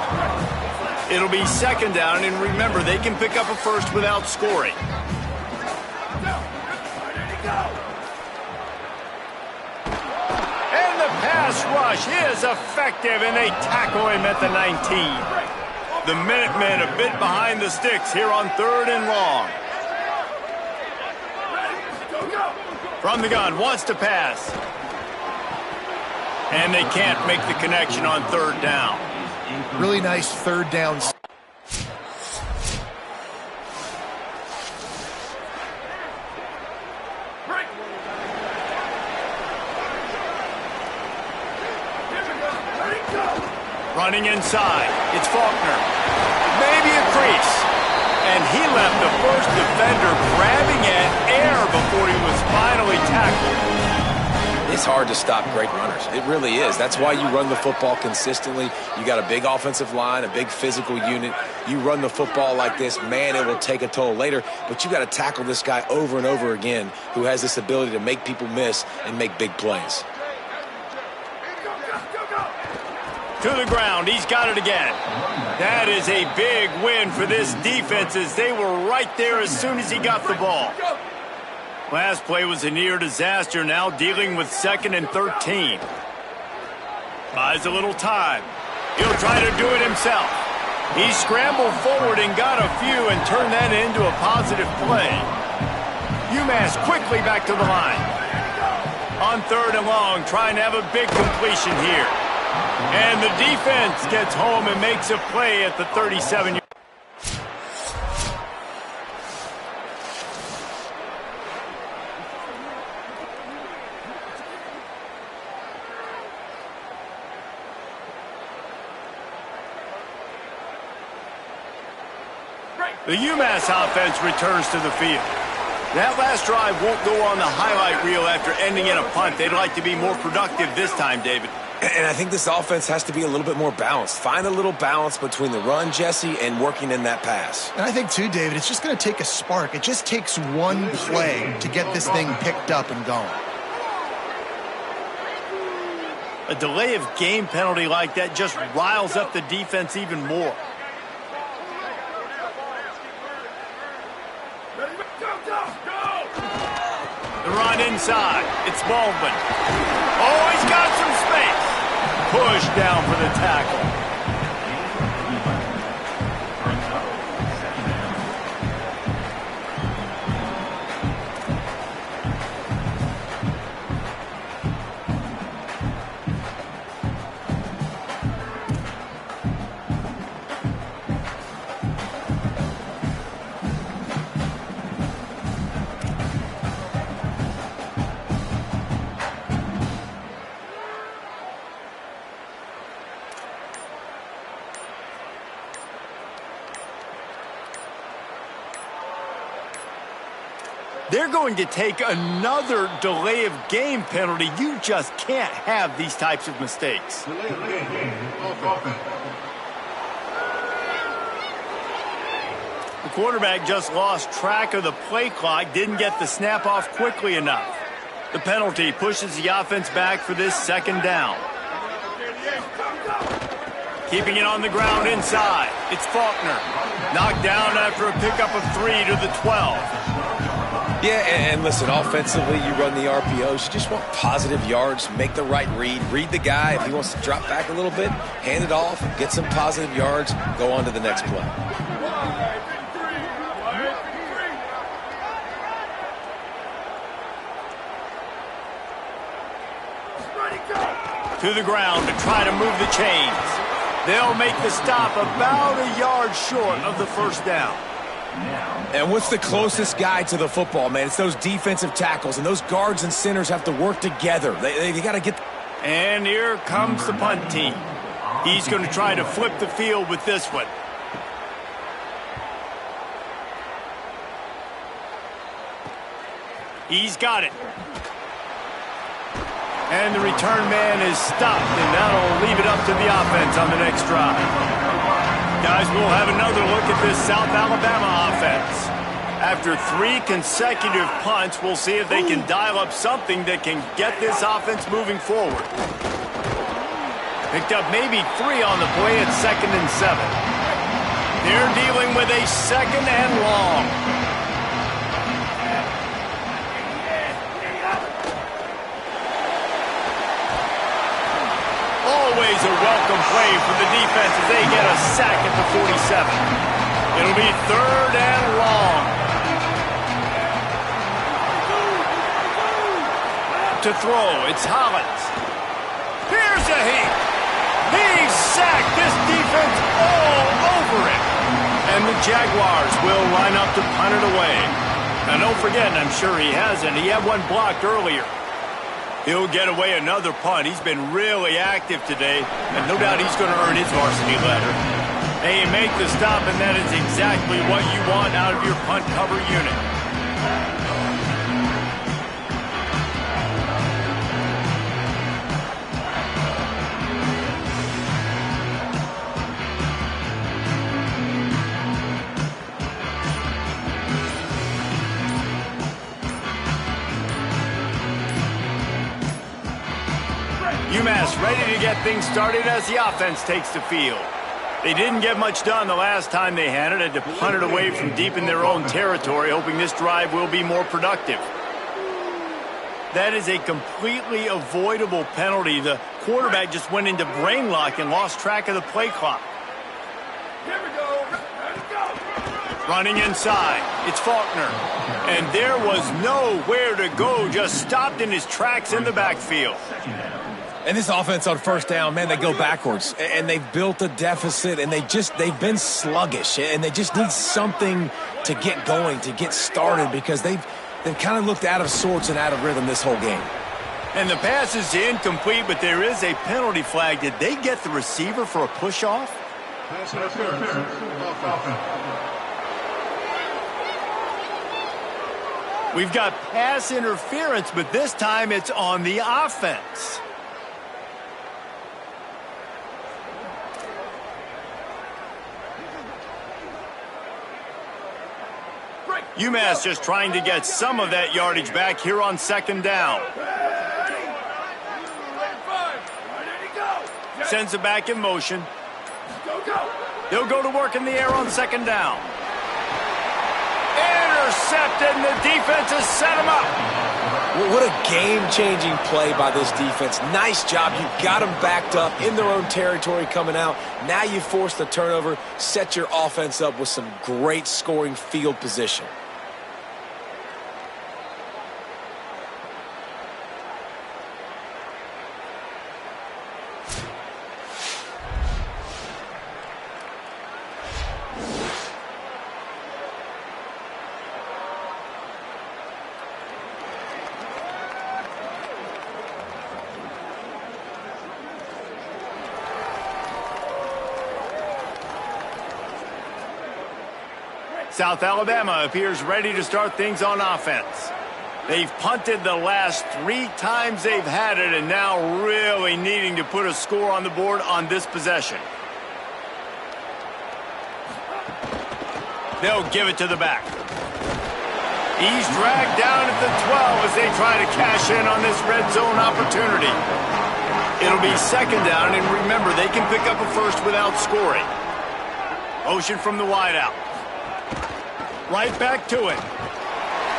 It'll be second down, and remember, they can pick up a first without scoring. And the pass rush is effective, and they tackle him at the 19. The Minutemen a bit behind the sticks here on 3rd and long. From the gun, wants to pass. And they can't make the connection on 3rd down. Really nice 3rd down. Running inside, it's Faulkner. Maybe a crease. And he left the first defender grabbing at air before he was finally tackled. It's hard to stop great runners. It really is. That's why you run the football consistently. You got a big offensive line, a big physical unit. You run the football like this, man, it will take a toll later. But you got to tackle this guy over and over again who has this ability to make people miss and make big plays. To the ground, he's got it again. That is a big win for this defense as they were right there as soon as he got the ball. Last play was a near disaster, now dealing with 2nd and 13. Buys a little time. He'll try to do it himself. He scrambled forward and got a few and turned that into a positive play. UMass quickly back to the line. On 3rd and long, trying to have a big completion here. And the defense gets home and makes a play at the 37. The UMass offense returns to the field. That last drive won't go on the highlight reel after ending in a punt. They'd like to be more productive this time, David. And I think this offense has to be a little bit more balanced. Find a little balance between the run, Jesse, and working in that pass. And I think, too, David, it's just going to take a spark. It just takes one play to get this thing picked up and going. A delay of game penalty like that just riles up the defense even more. The run inside. It's Baldwin. Oh, he's got some space. Push down for the tackle. They're going to take another delay of game penalty. You just can't have these types of mistakes. The quarterback just lost track of the play clock, didn't get the snap off quickly enough. The penalty pushes the offense back for this 2nd down. Keeping it on the ground inside. It's Faulkner. Knocked down after a pickup of 3 to the 12. Yeah, and listen, offensively, you run the RPOs. You just want positive yards, make the right read. Read the guy. If he wants to drop back a little bit, hand it off, get some positive yards, go on to the next play. To the ground to try to move the chains. They'll make the stop about a yard short of the 1st down. And what's the closest guy to the football, man? It's those defensive tackles, and those guards and centers have to work together. They got to get... And here comes the punt team. He's going to try to flip the field with this one. He's got it. And the return man is stopped, and that'll leave it up to the offense on the next drive. Guys, we'll have another look at this South Alabama offense. After 3 consecutive punts, we'll see if they can dial up something that can get this offense moving forward. Picked up maybe 3 on the play at 2nd and 7. They're dealing with a 2nd and long. Always a welcome play for the defense as they get a sack at the 47. It'll be 3rd and long. To throw, it's Hollins. Here's a heat. He's sacked. This defense all over it. And the Jaguars will line up to punt it away. Now, don't forget, and I'm sure he hasn't, he had one blocked earlier. He'll get away another punt. He's been really active today, and no doubt he's going to earn his varsity letter. Hey, make the stop, and that is exactly what you want out of your punt cover unit. UMass ready to get things started as the offense takes the field. They didn't get much done the last time they had it. Had to punt it away from deep in their own territory, hoping this drive will be more productive. That is a completely avoidable penalty. The quarterback just went into brain lock and lost track of the play clock. Here we go. Ready, go. Running inside, it's Faulkner. And there was nowhere to go, just stopped in his tracks in the backfield. And this offense on 1st down, man, they go backwards. And they've built a deficit, and they've been sluggish. And they just need something to get going, to get started, because they've kind of looked out of sorts and out of rhythm this whole game. And the pass is incomplete, but there is a penalty flag. Did they get the receiver for a push-off? We've got pass interference, but this time it's on the offense. UMass just trying to get some of that yardage back here on 2nd down. Sends it back in motion. They'll go to work in the air on 2nd down. Intercepted, and the defense has set him up. What a game-changing play by this defense. Nice job. You got them backed up in their own territory coming out. Now you force the turnover, set your offense up with some great scoring field position. South Alabama appears ready to start things on offense. They've punted the last 3 times they've had it, and now really needing to put a score on the board on this possession. They'll give it to the back. He's dragged down at the 12 as they try to cash in on this red zone opportunity. It'll be 2nd down, and remember, they can pick up a first without scoring. Motion from the wideout. Right back to it.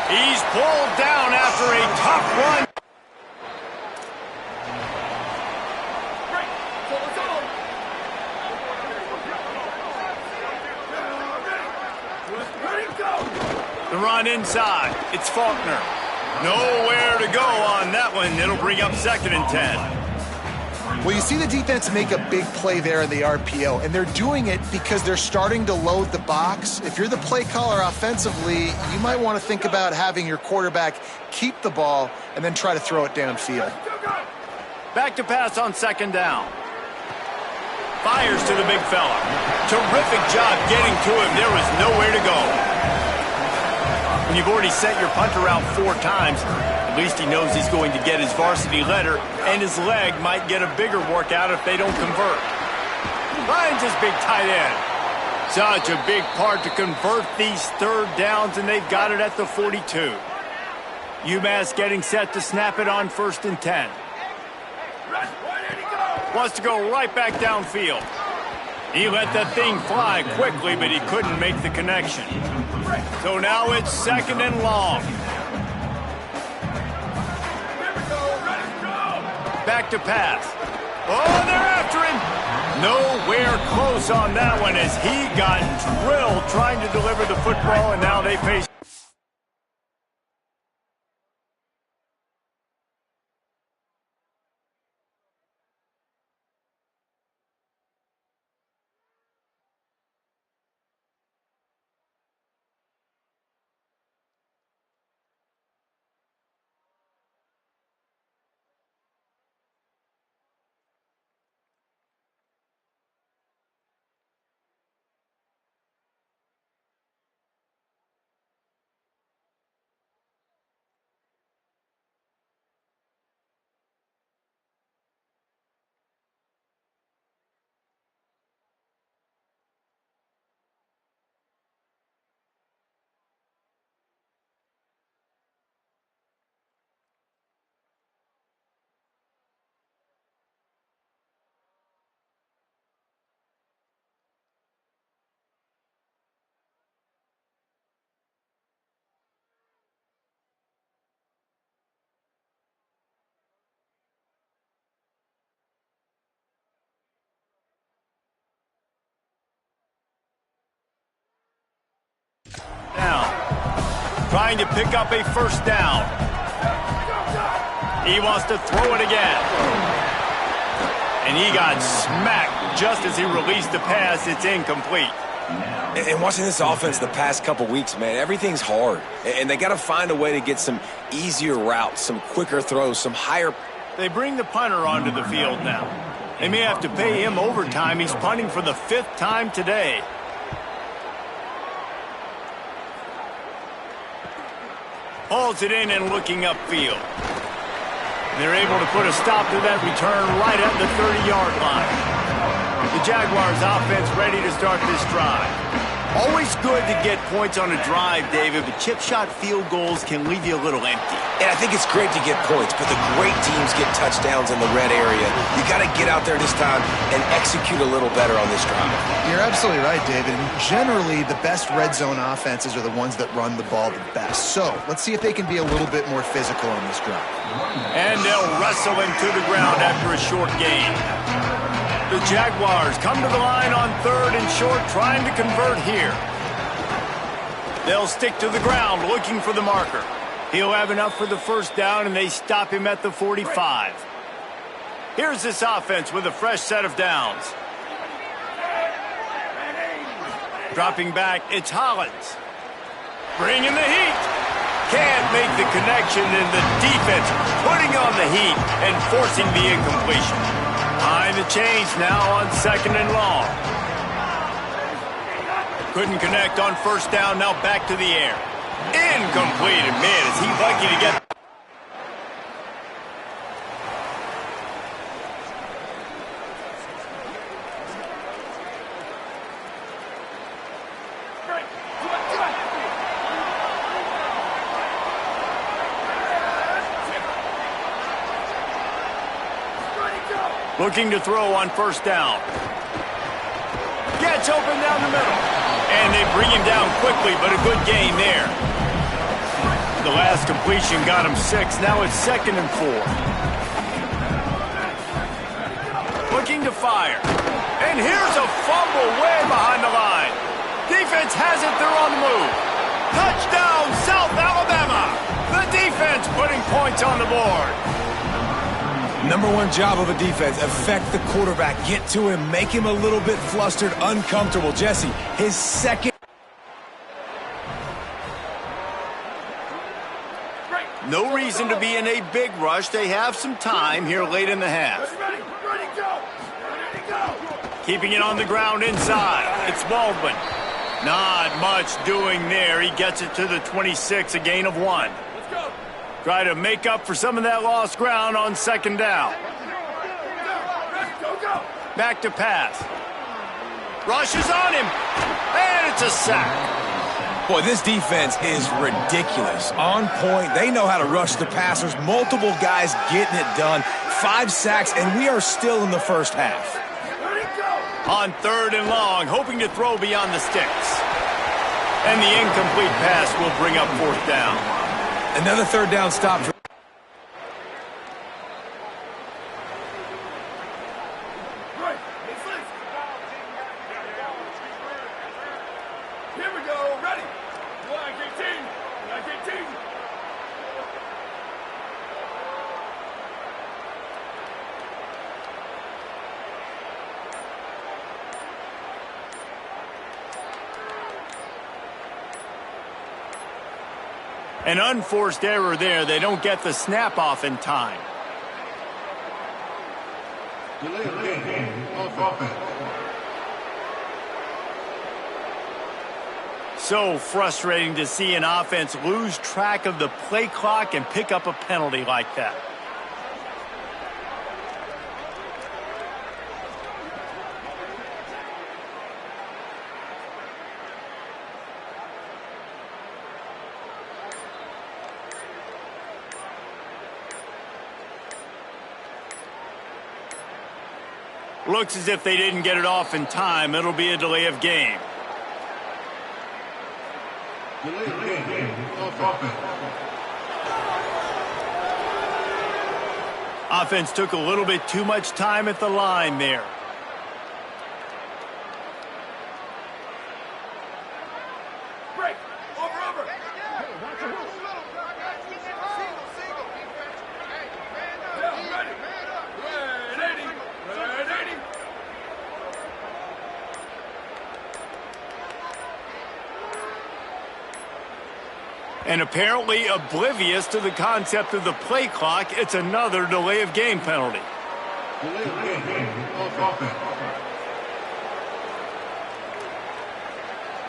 He's pulled down after a tough run. The run inside. It's Faulkner. Nowhere to go on that one. It'll bring up 2nd and 10. Well, you see the defense make a big play there in the RPO, and they're doing it because they're starting to load the box. If you're the play caller offensively, you might want to think about having your quarterback keep the ball and then try to throw it downfield. Back to pass on 2nd down. Fires to the big fella. Terrific job getting to him. There was nowhere to go. When you've already sent your punter out 4 times, at least he knows he's going to get his varsity letter, and his leg might get a bigger workout if they don't convert. Finds his big tight end. Such a big part to convert these third downs, and they've got it at the 42. UMass getting set to snap it on 1st and 10. Wants to go right back downfield. He let that thing fly quickly, but he couldn't make the connection. So now it's 2nd and long. Back to pass. Oh, they're after him. Nowhere close on that one as he got drilled trying to deliver the football, and now they face... Trying to pick up a 1st down. He wants to throw it again. And he got smacked just as he released the pass. It's incomplete. And watching this offense the past couple weeks, man, everything's hard. And they got to find a way to get some easier routes, some quicker throws, some higher... They bring the punter onto the field now. They may have to pay him overtime. He's punting for the 5th time today. Hauls it in and looking upfield. They're able to put a stop to that return right at the 30-yard line. The Jaguars offense ready to start this drive. Always good to get points on a drive, David, but chip shot field goals can leave you a little empty. And I think it's great to get points, but the great teams get touchdowns in the red area. You got to get out there this time and execute a little better on this drive. You're absolutely right, David. And generally, the best red zone offenses are the ones that run the ball the best. So let's see if they can be a little bit more physical on this drive. And they'll wrestle him to the ground after a short gain. The Jaguars come to the line on 3rd and short, trying to convert here. They'll stick to the ground, looking for the marker. He'll have enough for the 1st down, and they stop him at the 45. Here's this offense with a fresh set of downs. Dropping back, it's Hollins. Bringing the heat. Can't make the connection, and the defense putting on the heat and forcing the incompletion. Behind the chains now on 2nd and long. Couldn't connect on 1st down, now back to the air. Incomplete, and man, is he lucky to get... Looking to throw on 1st down. Gets open down the middle. And they bring him down quickly, but a good gain there. The last completion got him 6. Now it's 2nd and 4. Looking to fire. And here's a fumble way behind the line. Defense has it. They're on the move. Touchdown, South Alabama. The defense putting points on the board. Number one job of a defense, affect the quarterback, get to him, make him a little bit flustered, uncomfortable. Jesse, his 2nd. No reason to be in a big rush. They have some time here late in the half. Keeping it on the ground inside. It's Baldwin. Not much doing there. He gets it to the 26, a gain of 1. Try to make up for some of that lost ground on 2nd down. Back to pass. Rushes on him. And it's a sack. Boy, this defense is ridiculous. On point. They know how to rush the passers. Multiple guys getting it done. 5 sacks, and we are still in the first half. On 3rd and long, hoping to throw beyond the sticks. And the incomplete pass will bring up 4th down. Another 3rd down stop. Here we go, ready. Line 18, line 18. An unforced error there. They don't get the snap off in time. So frustrating to see an offense lose track of the play clock and pick up a penalty like that. Looks as if they didn't get it off in time. It'll be a delay of game. Offense took a little bit too much time at the line there. Break. Over. Yeah, ready. Red 80. And apparently oblivious to the concept of the play clock, it's another delay of game penalty.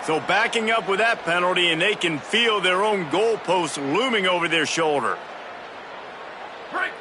So backing up with that penalty, and they can feel their own goalpost looming over their shoulder. Break.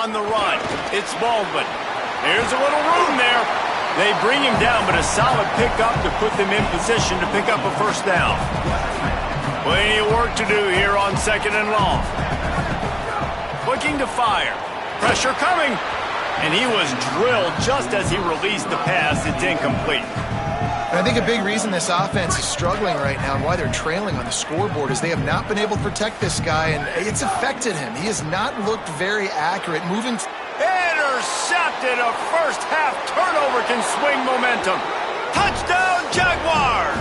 on the run. It's Baldwin. There's a little room there. They bring him down, but a solid pickup to put them in position to pick up a first down. Plenty of work to do here on 2nd and long. Looking to fire. Pressure coming. And he was drilled just as he released the pass. It's incomplete. And I think a big reason this offense is struggling right now and why they're trailing on the scoreboard is they have not been able to protect this guy, and it's affected him. He has not looked very accurate. Intercepted. A first-half turnover can swing momentum. Touchdown, Jaguars!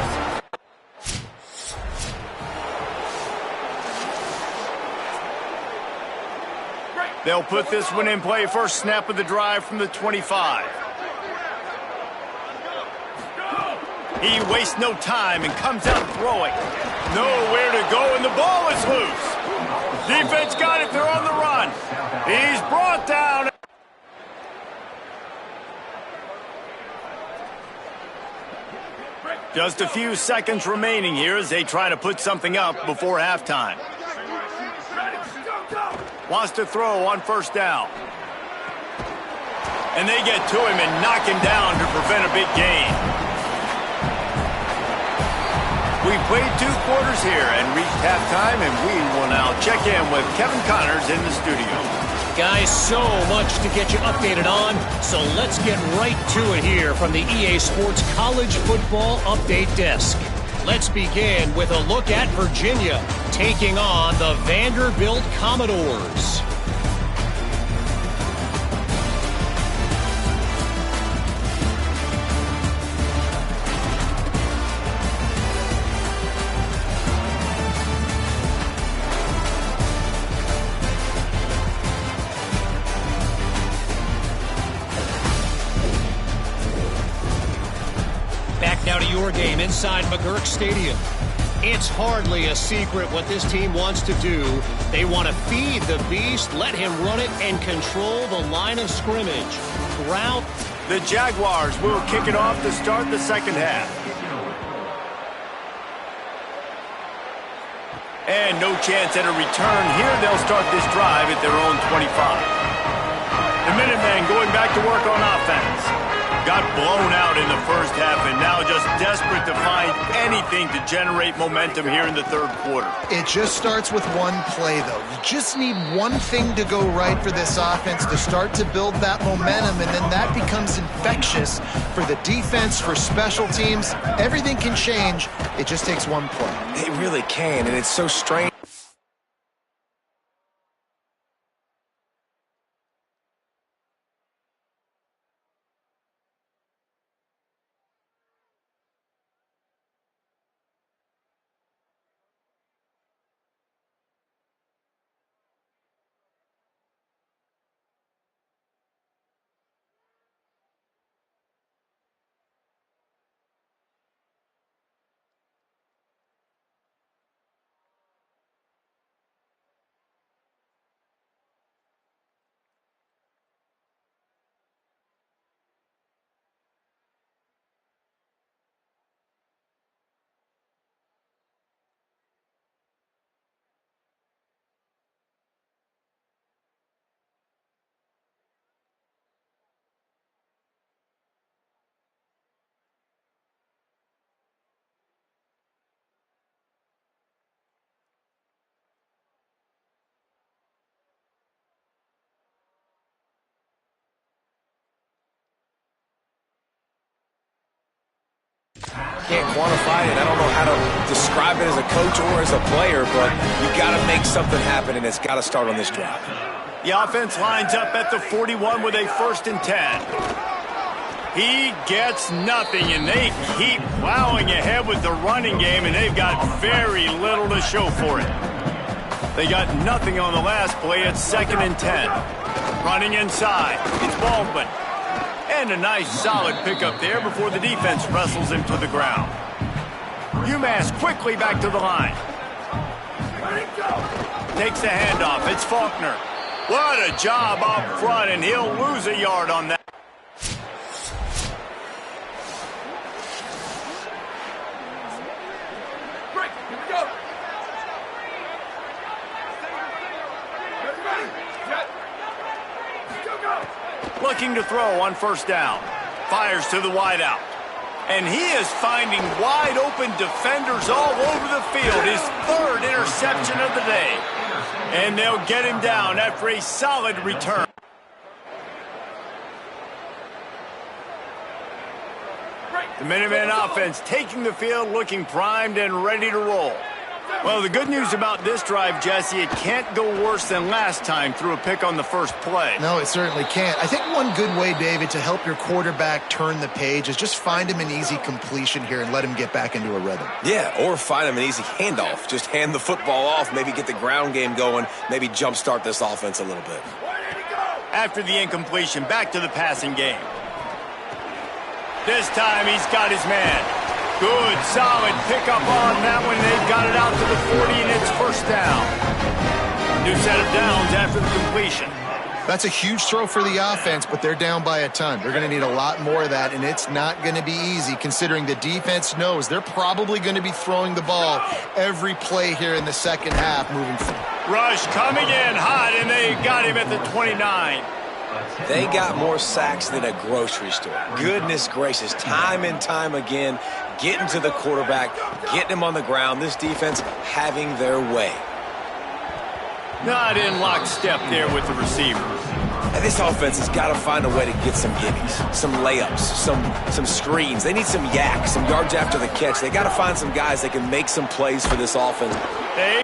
They'll put this one in play. First snap of the drive from the 25. He wastes no time and comes out throwing. Nowhere to go, and the ball is loose. Defense got it. They're on the run. He's brought down. Just a few seconds remaining here as they try to put something up before halftime. Wants to throw on first down. And they get to him and knock him down to prevent a big gain. We played 2 quarters here and reached halftime, and we will now check in with Kevin Connors in the studio. Guys, so much to get you updated on, so let's get right to it here from the EA Sports College Football Update Desk. Let's begin with a look at Virginia taking on the Vanderbilt Commodores. Back now to your game inside McGurk Stadium. It's hardly a secret what this team wants to do. They want to feed the beast, let him run it, and control the line of scrimmage. The Jaguars will kick it off to start the second half. And no chance at a return here. They'll start this drive at their own 25. The Minutemen going back to work on offense. Got blown out in the first half and now just desperate to find anything to generate momentum here in the third quarter. It just starts with one play, though. You just need one thing to go right for this offense to start to build that momentum, and then that becomes infectious for the defense, for special teams. Everything can change. It just takes one play. It really can, and it's so strange. Can't quantify it. I don't know how to describe it as a coach or as a player, but you got to make something happen, and it's got to start on this drive. The offense lines up at the 41 with a 1st and 10. He gets nothing, and they keep plowing ahead with the running game, and they've got very little to show for it. They got nothing on the last play. It's 2nd and 10. Running inside. It's Baldwin. And a nice solid pickup there before the defense wrestles him to the ground. UMass quickly back to the line. Takes the handoff. It's Faulkner. What a job up front, and he'll lose a yard on that. Break. Here we go. Ready? Set. looking to throw on first down. Fires to the wideout. And he is finding wide open defenders all over the field. His third interception of the day. And they'll get him down after a solid return. The Minutemen offense taking the field, looking primed and ready to roll. Well, the good news about this drive, Jesse, it can't go worse than last time through a pick on the first play. No, it certainly can't. I think one good way, David, to help your quarterback turn the page is just find him an easy completion here and let him get back into a rhythm. Yeah, or find him an easy handoff. Just hand the football off, maybe get the ground game going, maybe jumpstart this offense a little bit. After the incompletion, back to the passing game. This time he's got his man. Good, solid pickup on that one. They've got it out to the 40, and it's first down. New set of downs after the completion. That's a huge throw for the offense, but they're down by a ton. They're going to need a lot more of that, and it's not going to be easy considering the defense knows they're probably going to be throwing the ball every play here in the second half moving forward. Rush coming in hot, and they got him at the 29. They got more sacks than a grocery store. Goodness gracious, time and time again, getting to the quarterback, getting him on the ground. This defense having their way. Not in lockstep there with the receiver. And this offense has got to find a way to get some gimmies, some layups, some screens. They need some yak, some yards after the catch. They got to find some guys that can make some plays for this offense. Hey.